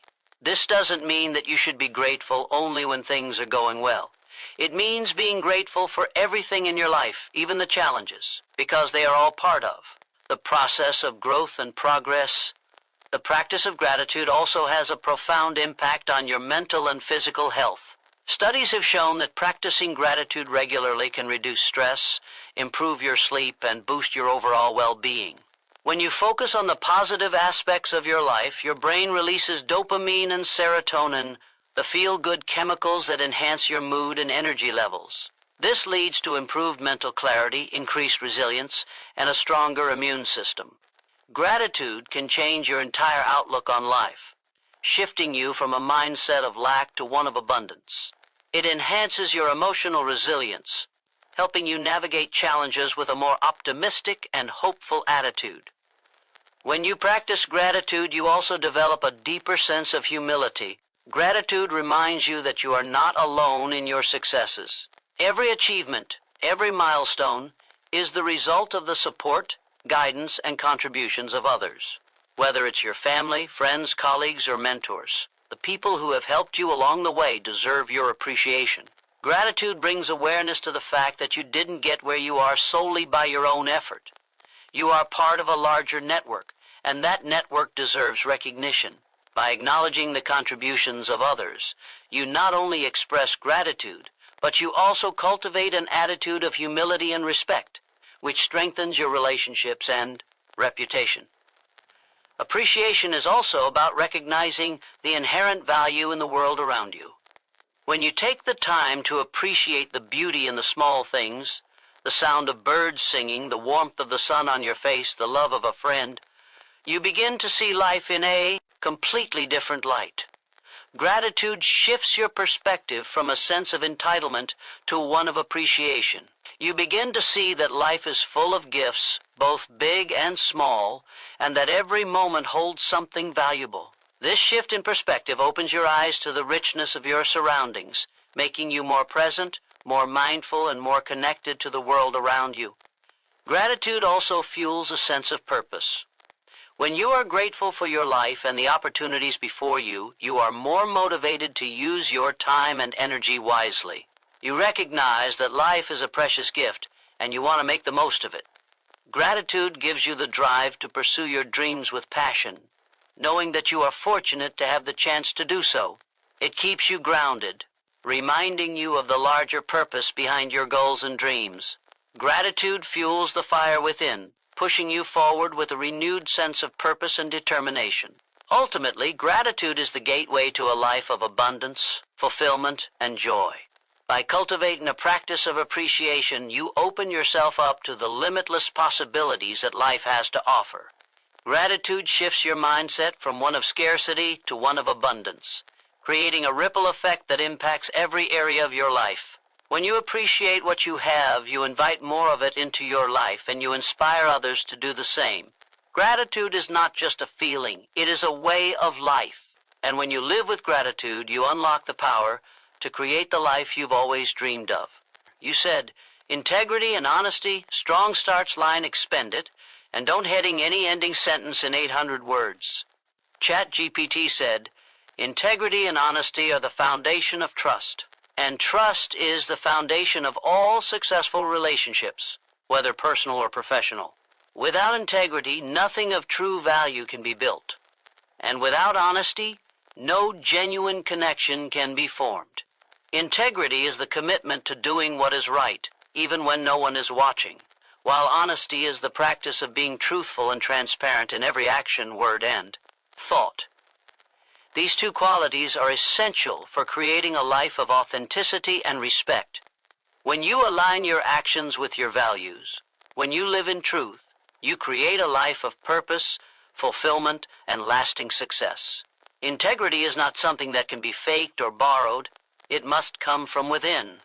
This doesn't mean that you should be grateful only when things are going well. It means being grateful for everything in your life, even the challenges, because they are all part of the process of growth and progress. The practice of gratitude also has a profound impact on your mental and physical health. Studies have shown that practicing gratitude regularly can reduce stress, improve your sleep, and boost your overall well-being. When you focus on the positive aspects of your life, your brain releases dopamine and serotonin, the feel-good chemicals that enhance your mood and energy levels. This leads to improved mental clarity, increased resilience, and a stronger immune system. Gratitude can change your entire outlook on life, shifting you from a mindset of lack to one of abundance. It enhances your emotional resilience, helping you navigate challenges with a more optimistic and hopeful attitude. When you practice gratitude, you also develop a deeper sense of humility. Gratitude reminds you that you are not alone in your successes. Every achievement, every milestone, is the result of the support, guidance, and contributions of others. Whether it's your family, friends, colleagues, or mentors, the people who have helped you along the way deserve your appreciation. Gratitude brings awareness to the fact that you didn't get where you are solely by your own effort. You are part of a larger network, and that network deserves recognition. By acknowledging the contributions of others, you not only express gratitude, but you also cultivate an attitude of humility and respect, which strengthens your relationships and reputation. Appreciation is also about recognizing the inherent value in the world around you. When you take the time to appreciate the beauty in the small things, the sound of birds singing, the warmth of the sun on your face, the love of a friend, you begin to see life in a completely different light. Gratitude shifts your perspective from a sense of entitlement to one of appreciation. You begin to see that life is full of gifts, both big and small, and that every moment holds something valuable. This shift in perspective opens your eyes to the richness of your surroundings, making you more present, more mindful, and more connected to the world around you. Gratitude also fuels a sense of purpose. When you are grateful for your life and the opportunities before you, you are more motivated to use your time and energy wisely. You recognize that life is a precious gift, and you want to make the most of it. Gratitude gives you the drive to pursue your dreams with passion, knowing that you are fortunate to have the chance to do so. It keeps you grounded, reminding you of the larger purpose behind your goals and dreams. Gratitude fuels the fire within, pushing you forward with a renewed sense of purpose and determination. Ultimately, gratitude is the gateway to a life of abundance, fulfillment, and joy. By cultivating a practice of appreciation, you open yourself up to the limitless possibilities that life has to offer. Gratitude shifts your mindset from one of scarcity to one of abundance, creating a ripple effect that impacts every area of your life. When you appreciate what you have, you invite more of it into your life, and you inspire others to do the same. Gratitude is not just a feeling, it is a way of life. And when you live with gratitude, you unlock the power to create the life you've always dreamed of. You said, integrity and honesty, strong starts line expended, and don't heading any ending sentence in 800 words. ChatGPT said, integrity and honesty are the foundation of trust, and trust is the foundation of all successful relationships, whether personal or professional. Without integrity, nothing of true value can be built, and without honesty, no genuine connection can be formed. Integrity is the commitment to doing what is right, even when no one is watching, while honesty is the practice of being truthful and transparent in every action, word, and thought. These two qualities are essential for creating a life of authenticity and respect. When you align your actions with your values, when you live in truth, you create a life of purpose, fulfillment, and lasting success. Integrity is not something that can be faked or borrowed. It must come from within.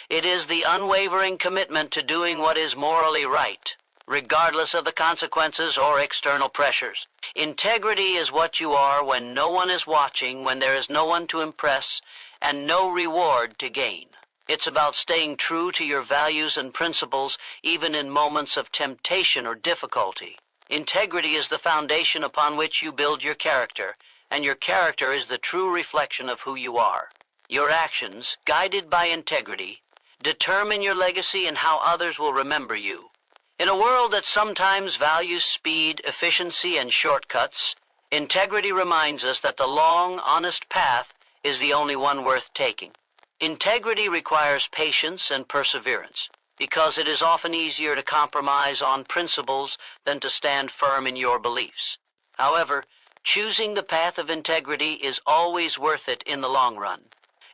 It is the unwavering commitment to doing what is morally right, regardless of the consequences or external pressures. Integrity is what you are when no one is watching, when there is no one to impress, and no reward to gain. It's about staying true to your values and principles, even in moments of temptation or difficulty. Integrity is the foundation upon which you build your character, and your character is the true reflection of who you are. Your actions, guided by integrity, determine your legacy and how others will remember you. In a world that sometimes values speed, efficiency, and shortcuts, integrity reminds us that the long, honest path is the only one worth taking. Integrity requires patience and perseverance, because it is often easier to compromise on principles than to stand firm in your beliefs. However, choosing the path of integrity is always worth it in the long run.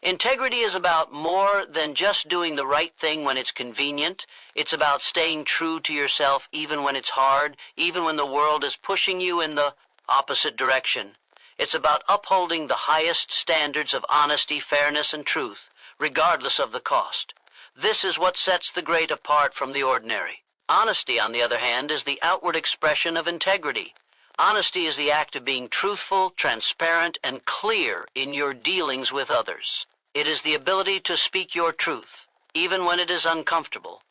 Integrity is about more than just doing the right thing when it's convenient. It's about staying true to yourself even when it's hard, even when the world is pushing you in the opposite direction. It's about upholding the highest standards of honesty, fairness, and truth, regardless of the cost. This is what sets the great apart from the ordinary. Honesty, on the other hand, is the outward expression of integrity. Honesty is the act of being truthful, transparent, and clear in your dealings with others. It is the ability to speak your truth, even when it is uncomfortable,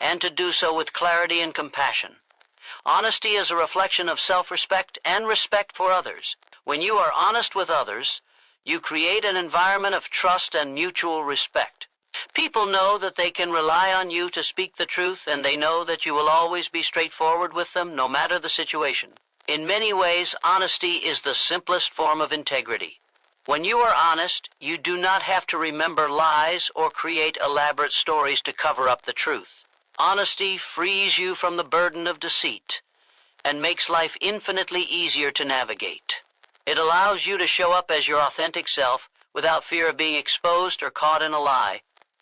and to do so with clarity and compassion. Honesty is a reflection of self-respect and respect for others. When you are honest with others, you create an environment of trust and mutual respect. People know that they can rely on you to speak the truth, and they know that you will always be straightforward with them, no matter the situation. In many ways, honesty is the simplest form of integrity. When you are honest, you do not have to remember lies or create elaborate stories to cover up the truth. Honesty frees you from the burden of deceit and makes life infinitely easier to navigate. It allows you to show up as your authentic self without fear of being exposed or caught in a lie.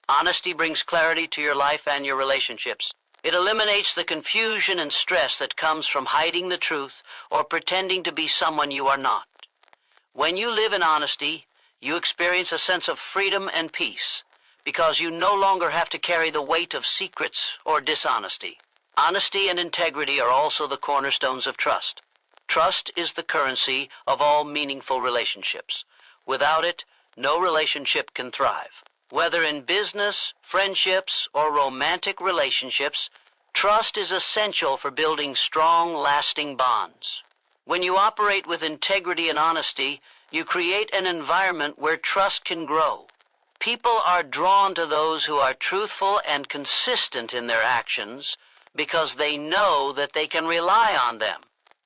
Honesty brings clarity to your life and your relationships. It eliminates the confusion and stress that comes from hiding the truth or pretending to be someone you are not. When you live in honesty, you experience a sense of freedom and peace, because you no longer have to carry the weight of secrets or dishonesty. Honesty and integrity are also the cornerstones of trust. Trust is the currency of all meaningful relationships. Without it, no relationship can thrive. Whether in business, friendships, or romantic relationships, trust is essential for building strong, lasting bonds. When you operate with integrity and honesty, you create an environment where trust can grow. People are drawn to those who are truthful and consistent in their actions because they know that they can rely on them.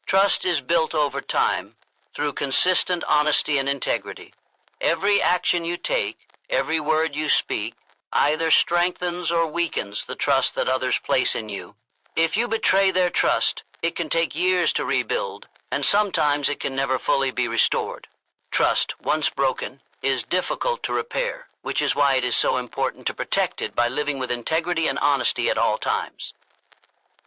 Trust is built over time through consistent honesty and integrity. Every action you take, every word you speak, either strengthens or weakens the trust that others place in you. If you betray their trust, it can take years to rebuild, and sometimes it can never fully be restored. Trust, once broken, is difficult to repair, which is why it is so important to protect it by living with integrity and honesty at all times.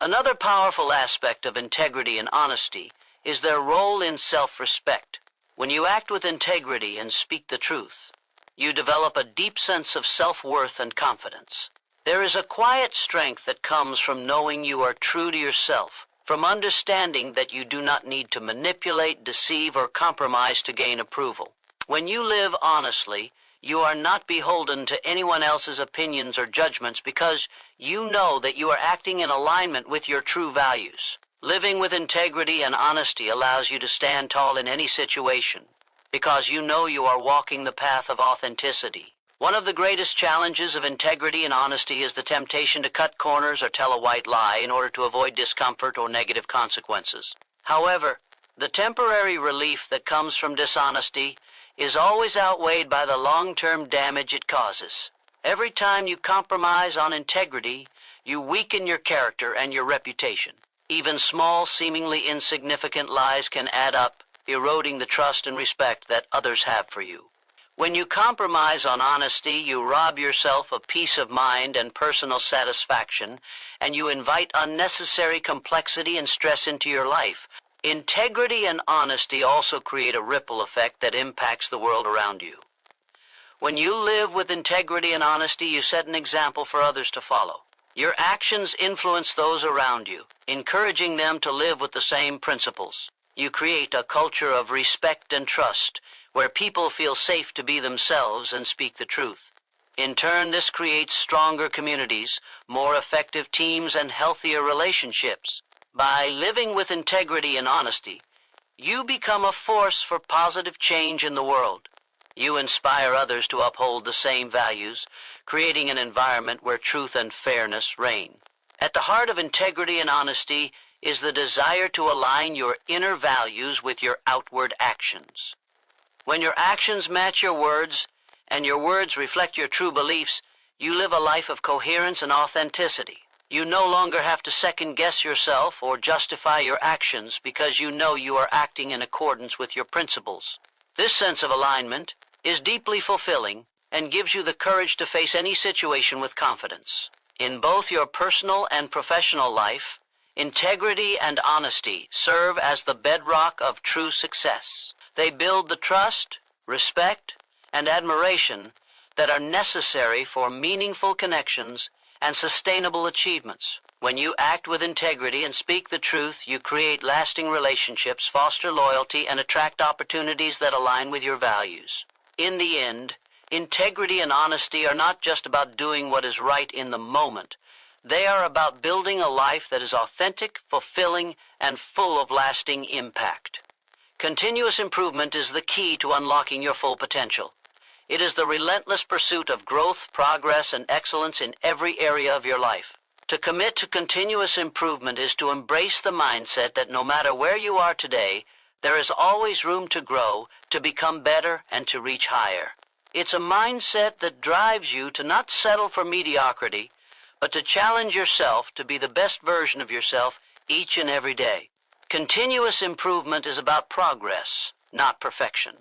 Another powerful aspect of integrity and honesty is their role in self-respect. When you act with integrity and speak the truth, you develop a deep sense of self-worth and confidence. There is a quiet strength that comes from knowing you are true to yourself, from understanding that you do not need to manipulate, deceive, or compromise to gain approval. When you live honestly, you are not beholden to anyone else's opinions or judgments because you know that you are acting in alignment with your true values. Living with integrity and honesty allows you to stand tall in any situation because you know you are walking the path of authenticity. One of the greatest challenges of integrity and honesty is the temptation to cut corners or tell a white lie in order to avoid discomfort or negative consequences. However, the temporary relief that comes from dishonesty is always outweighed by the long-term damage it causes. Every time you compromise on integrity, you weaken your character and your reputation. Even small, seemingly insignificant lies can add up, eroding the trust and respect that others have for you. When you compromise on honesty, you rob yourself of peace of mind and personal satisfaction, and you invite unnecessary complexity and stress into your life. Integrity and honesty also create a ripple effect that impacts the world around you. When you live with integrity and honesty, you set an example for others to follow. Your actions influence those around you, encouraging them to live with the same principles. You create a culture of respect and trust, where people feel safe to be themselves and speak the truth. In turn, this creates stronger communities, more effective teams, and healthier relationships. By living with integrity and honesty, you become a force for positive change in the world. You inspire others to uphold the same values, creating an environment where truth and fairness reign. At the heart of integrity and honesty is the desire to align your inner values with your outward actions. When your actions match your words, and your words reflect your true beliefs, you live a life of coherence and authenticity. You no longer have to second-guess yourself or justify your actions because you know you are acting in accordance with your principles. This sense of alignment is deeply fulfilling and gives you the courage to face any situation with confidence. In both your personal and professional life, integrity and honesty serve as the bedrock of true success. They build the trust, respect, and admiration that are necessary for meaningful connections and sustainable achievements. When you act with integrity and speak the truth, you create lasting relationships, foster loyalty, and attract opportunities that align with your values. In the end, integrity and honesty are not just about doing what is right in the moment. They are about building a life that is authentic, fulfilling, and full of lasting impact. Continuous improvement is the key to unlocking your full potential. It is the relentless pursuit of growth, progress, and excellence in every area of your life. To commit to continuous improvement is to embrace the mindset that no matter where you are today, there is always room to grow, to become better, and to reach higher. It's a mindset that drives you to not settle for mediocrity, but to challenge yourself to be the best version of yourself each and every day. Continuous improvement is about progress, not perfection.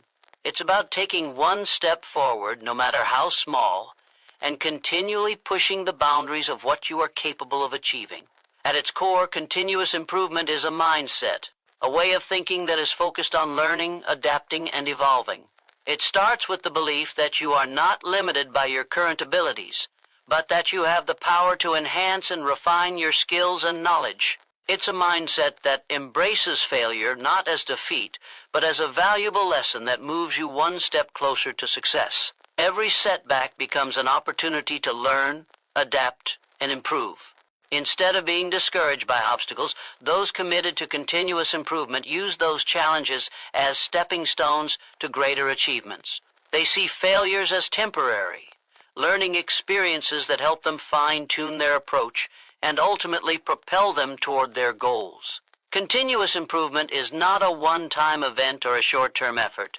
It's about taking one step forward, no matter how small, and continually pushing the boundaries of what you are capable of achieving. At its core, continuous improvement is a mindset, a way of thinking that is focused on learning, adapting, and evolving. It starts with the belief that you are not limited by your current abilities, but that you have the power to enhance and refine your skills and knowledge. It's a mindset that embraces failure not as defeat, but as a valuable lesson that moves you one step closer to success. Every setback becomes an opportunity to learn, adapt, and improve. Instead of being discouraged by obstacles, those committed to continuous improvement use those challenges as stepping stones to greater achievements. They see failures as temporary, learning experiences that help them fine-tune their approach and ultimately propel them toward their goals. Continuous improvement is not a one-time event or a short-term effort.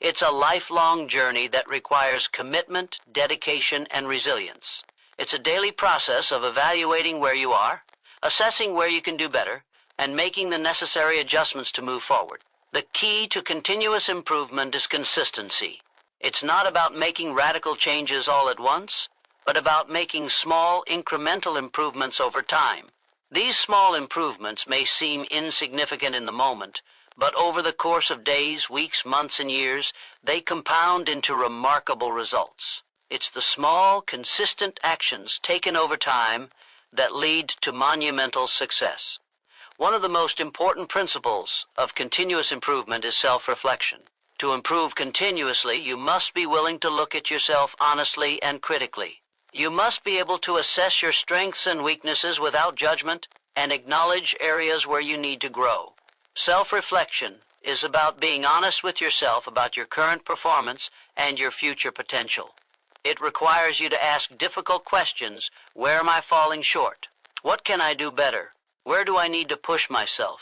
It's a lifelong journey that requires commitment, dedication, and resilience. It's a daily process of evaluating where you are, assessing where you can do better, and making the necessary adjustments to move forward. The key to continuous improvement is consistency. It's not about making radical changes all at once, but about making small, incremental improvements over time. These small improvements may seem insignificant in the moment, but over the course of days, weeks, months, and years, they compound into remarkable results. It's the small, consistent actions taken over time that lead to monumental success. One of the most important principles of continuous improvement is self-reflection. To improve continuously, you must be willing to look at yourself honestly and critically. You must be able to assess your strengths and weaknesses without judgment and acknowledge areas where you need to grow. Self-reflection is about being honest with yourself about your current performance and your future potential. It requires you to ask difficult questions. Where am I falling short? What can I do better? Where do I need to push myself?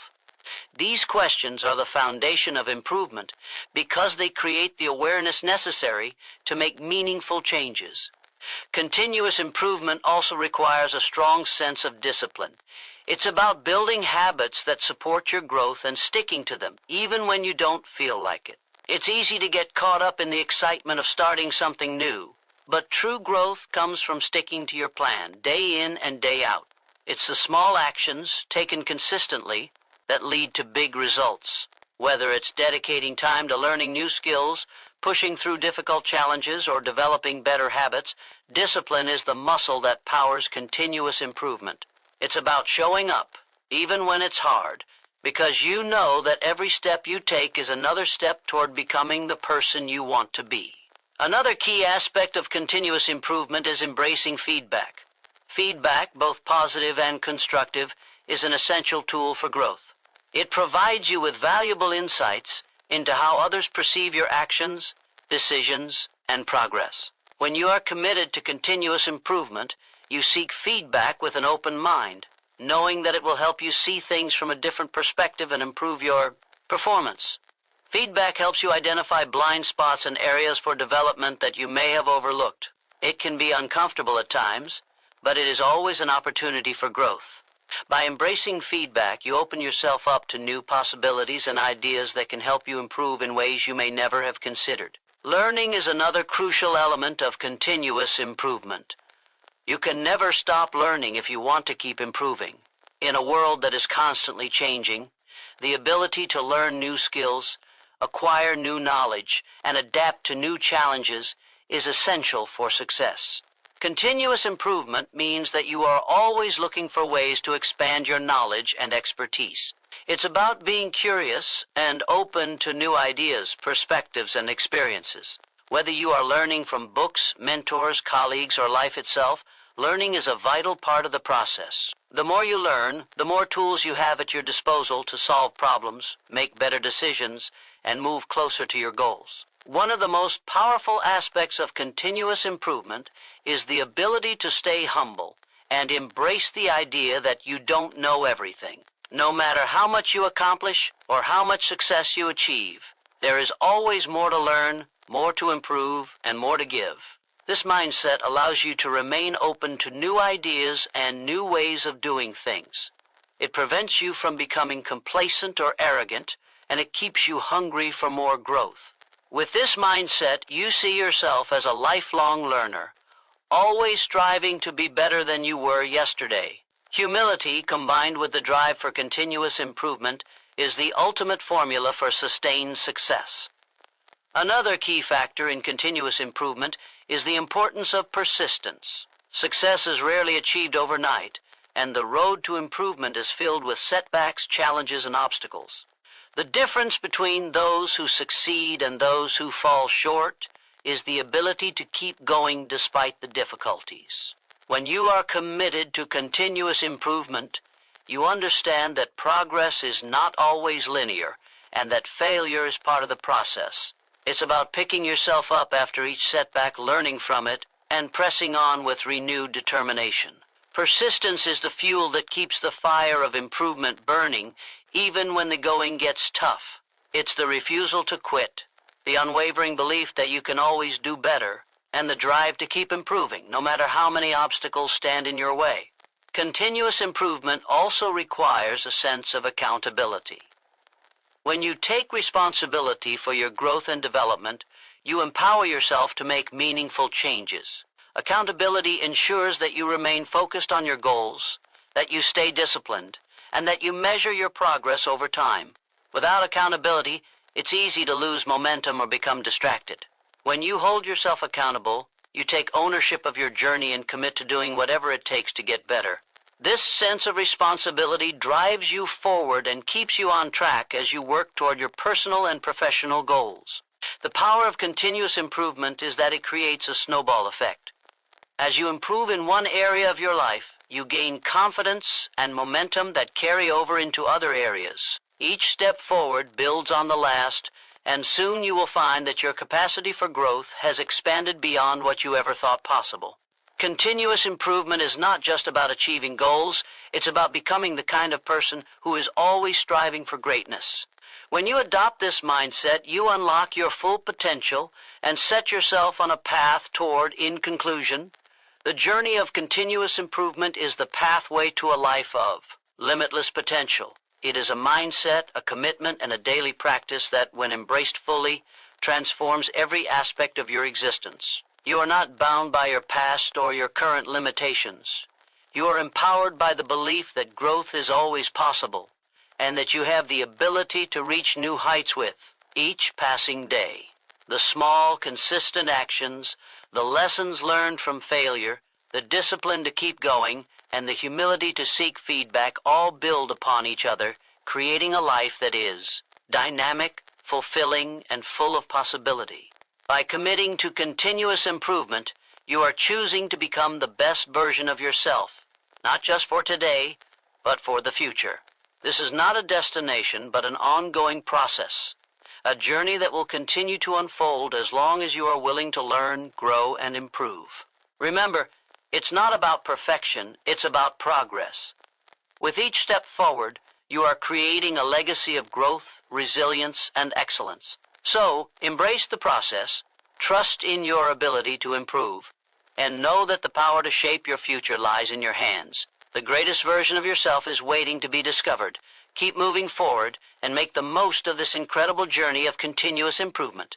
These questions are the foundation of improvement because they create the awareness necessary to make meaningful changes. Continuous improvement also requires a strong sense of discipline. It's about building habits that support your growth and sticking to them, even when you don't feel like it. It's easy to get caught up in the excitement of starting something new, but true growth comes from sticking to your plan, day in and day out. It's the small actions, taken consistently, that lead to big results. Whether it's dedicating time to learning new skills, pushing through difficult challenges, or developing better habits, discipline is the muscle that powers continuous improvement. It's about showing up, even when it's hard, because you know that every step you take is another step toward becoming the person you want to be. Another key aspect of continuous improvement is embracing feedback. Feedback, both positive and constructive, is an essential tool for growth. It provides you with valuable insights into how others perceive your actions, decisions, and progress. When you are committed to continuous improvement, you seek feedback with an open mind, knowing that it will help you see things from a different perspective and improve your performance. Feedback helps you identify blind spots and areas for development that you may have overlooked. It can be uncomfortable at times, but it is always an opportunity for growth. By embracing feedback, you open yourself up to new possibilities and ideas that can help you improve in ways you may never have considered. Learning is another crucial element of continuous improvement. You can never stop learning if you want to keep improving. In a world that is constantly changing, the ability to learn new skills, acquire new knowledge, and adapt to new challenges is essential for success. Continuous improvement means that you are always looking for ways to expand your knowledge and expertise. It's about being curious and open to new ideas, perspectives, and experiences. Whether you are learning from books, mentors, colleagues, or life itself, learning is a vital part of the process. The more you learn, the more tools you have at your disposal to solve problems, make better decisions, and move closer to your goals. One of the most powerful aspects of continuous improvement is the ability to stay humble and embrace the idea that you don't know everything. No matter how much you accomplish or how much success you achieve, there is always more to learn, more to improve, and more to give. This mindset allows you to remain open to new ideas and new ways of doing things. It prevents you from becoming complacent or arrogant, and it keeps you hungry for more growth. With this mindset, you see yourself as a lifelong learner, always striving to be better than you were yesterday. Humility, combined with the drive for continuous improvement, is the ultimate formula for sustained success. Another key factor in continuous improvement is the importance of persistence. Success is rarely achieved overnight, and the road to improvement is filled with setbacks, challenges, and obstacles. The difference between those who succeed and those who fall short is the ability to keep going despite the difficulties. When you are committed to continuous improvement, you understand that progress is not always linear and that failure is part of the process. It's about picking yourself up after each setback, learning from it, and pressing on with renewed determination. Persistence is the fuel that keeps the fire of improvement burning even when the going gets tough. It's the refusal to quit, the unwavering belief that you can always do better, and the drive to keep improving, no matter how many obstacles stand in your way. Continuous improvement also requires a sense of accountability. When you take responsibility for your growth and development, you empower yourself to make meaningful changes. Accountability ensures that you remain focused on your goals, that you stay disciplined, and that you measure your progress over time. Without accountability, it's easy to lose momentum or become distracted. When you hold yourself accountable, you take ownership of your journey and commit to doing whatever it takes to get better. This sense of responsibility drives you forward and keeps you on track as you work toward your personal and professional goals. The power of continuous improvement is that it creates a snowball effect. As you improve in one area of your life, you gain confidence and momentum that carry over into other areas. Each step forward builds on the last, and soon you will find that your capacity for growth has expanded beyond what you ever thought possible. Continuous improvement is not just about achieving goals, it's about becoming the kind of person who is always striving for greatness. When you adopt this mindset, you unlock your full potential and set yourself on a path toward, in conclusion, the journey of continuous improvement is the pathway to a life of limitless potential. It is a mindset, a commitment, and a daily practice that, when embraced fully, transforms every aspect of your existence. You are not bound by your past or your current limitations. You are empowered by the belief that growth is always possible, and that you have the ability to reach new heights with each passing day. The small, consistent actions, the lessons learned from failure, the discipline to keep going, and the humility to seek feedback all build upon each other, creating a life that is dynamic, fulfilling, and full of possibility. By committing to continuous improvement, you are choosing to become the best version of yourself, not just for today, but for the future. This is not a destination, but an ongoing process, a journey that will continue to unfold as long as you are willing to learn, grow, and improve. Remember, it's not about perfection, it's about progress. With each step forward, you are creating a legacy of growth, resilience, and excellence. So, embrace the process, trust in your ability to improve, and know that the power to shape your future lies in your hands. The greatest version of yourself is waiting to be discovered. Keep moving forward and make the most of this incredible journey of continuous improvement.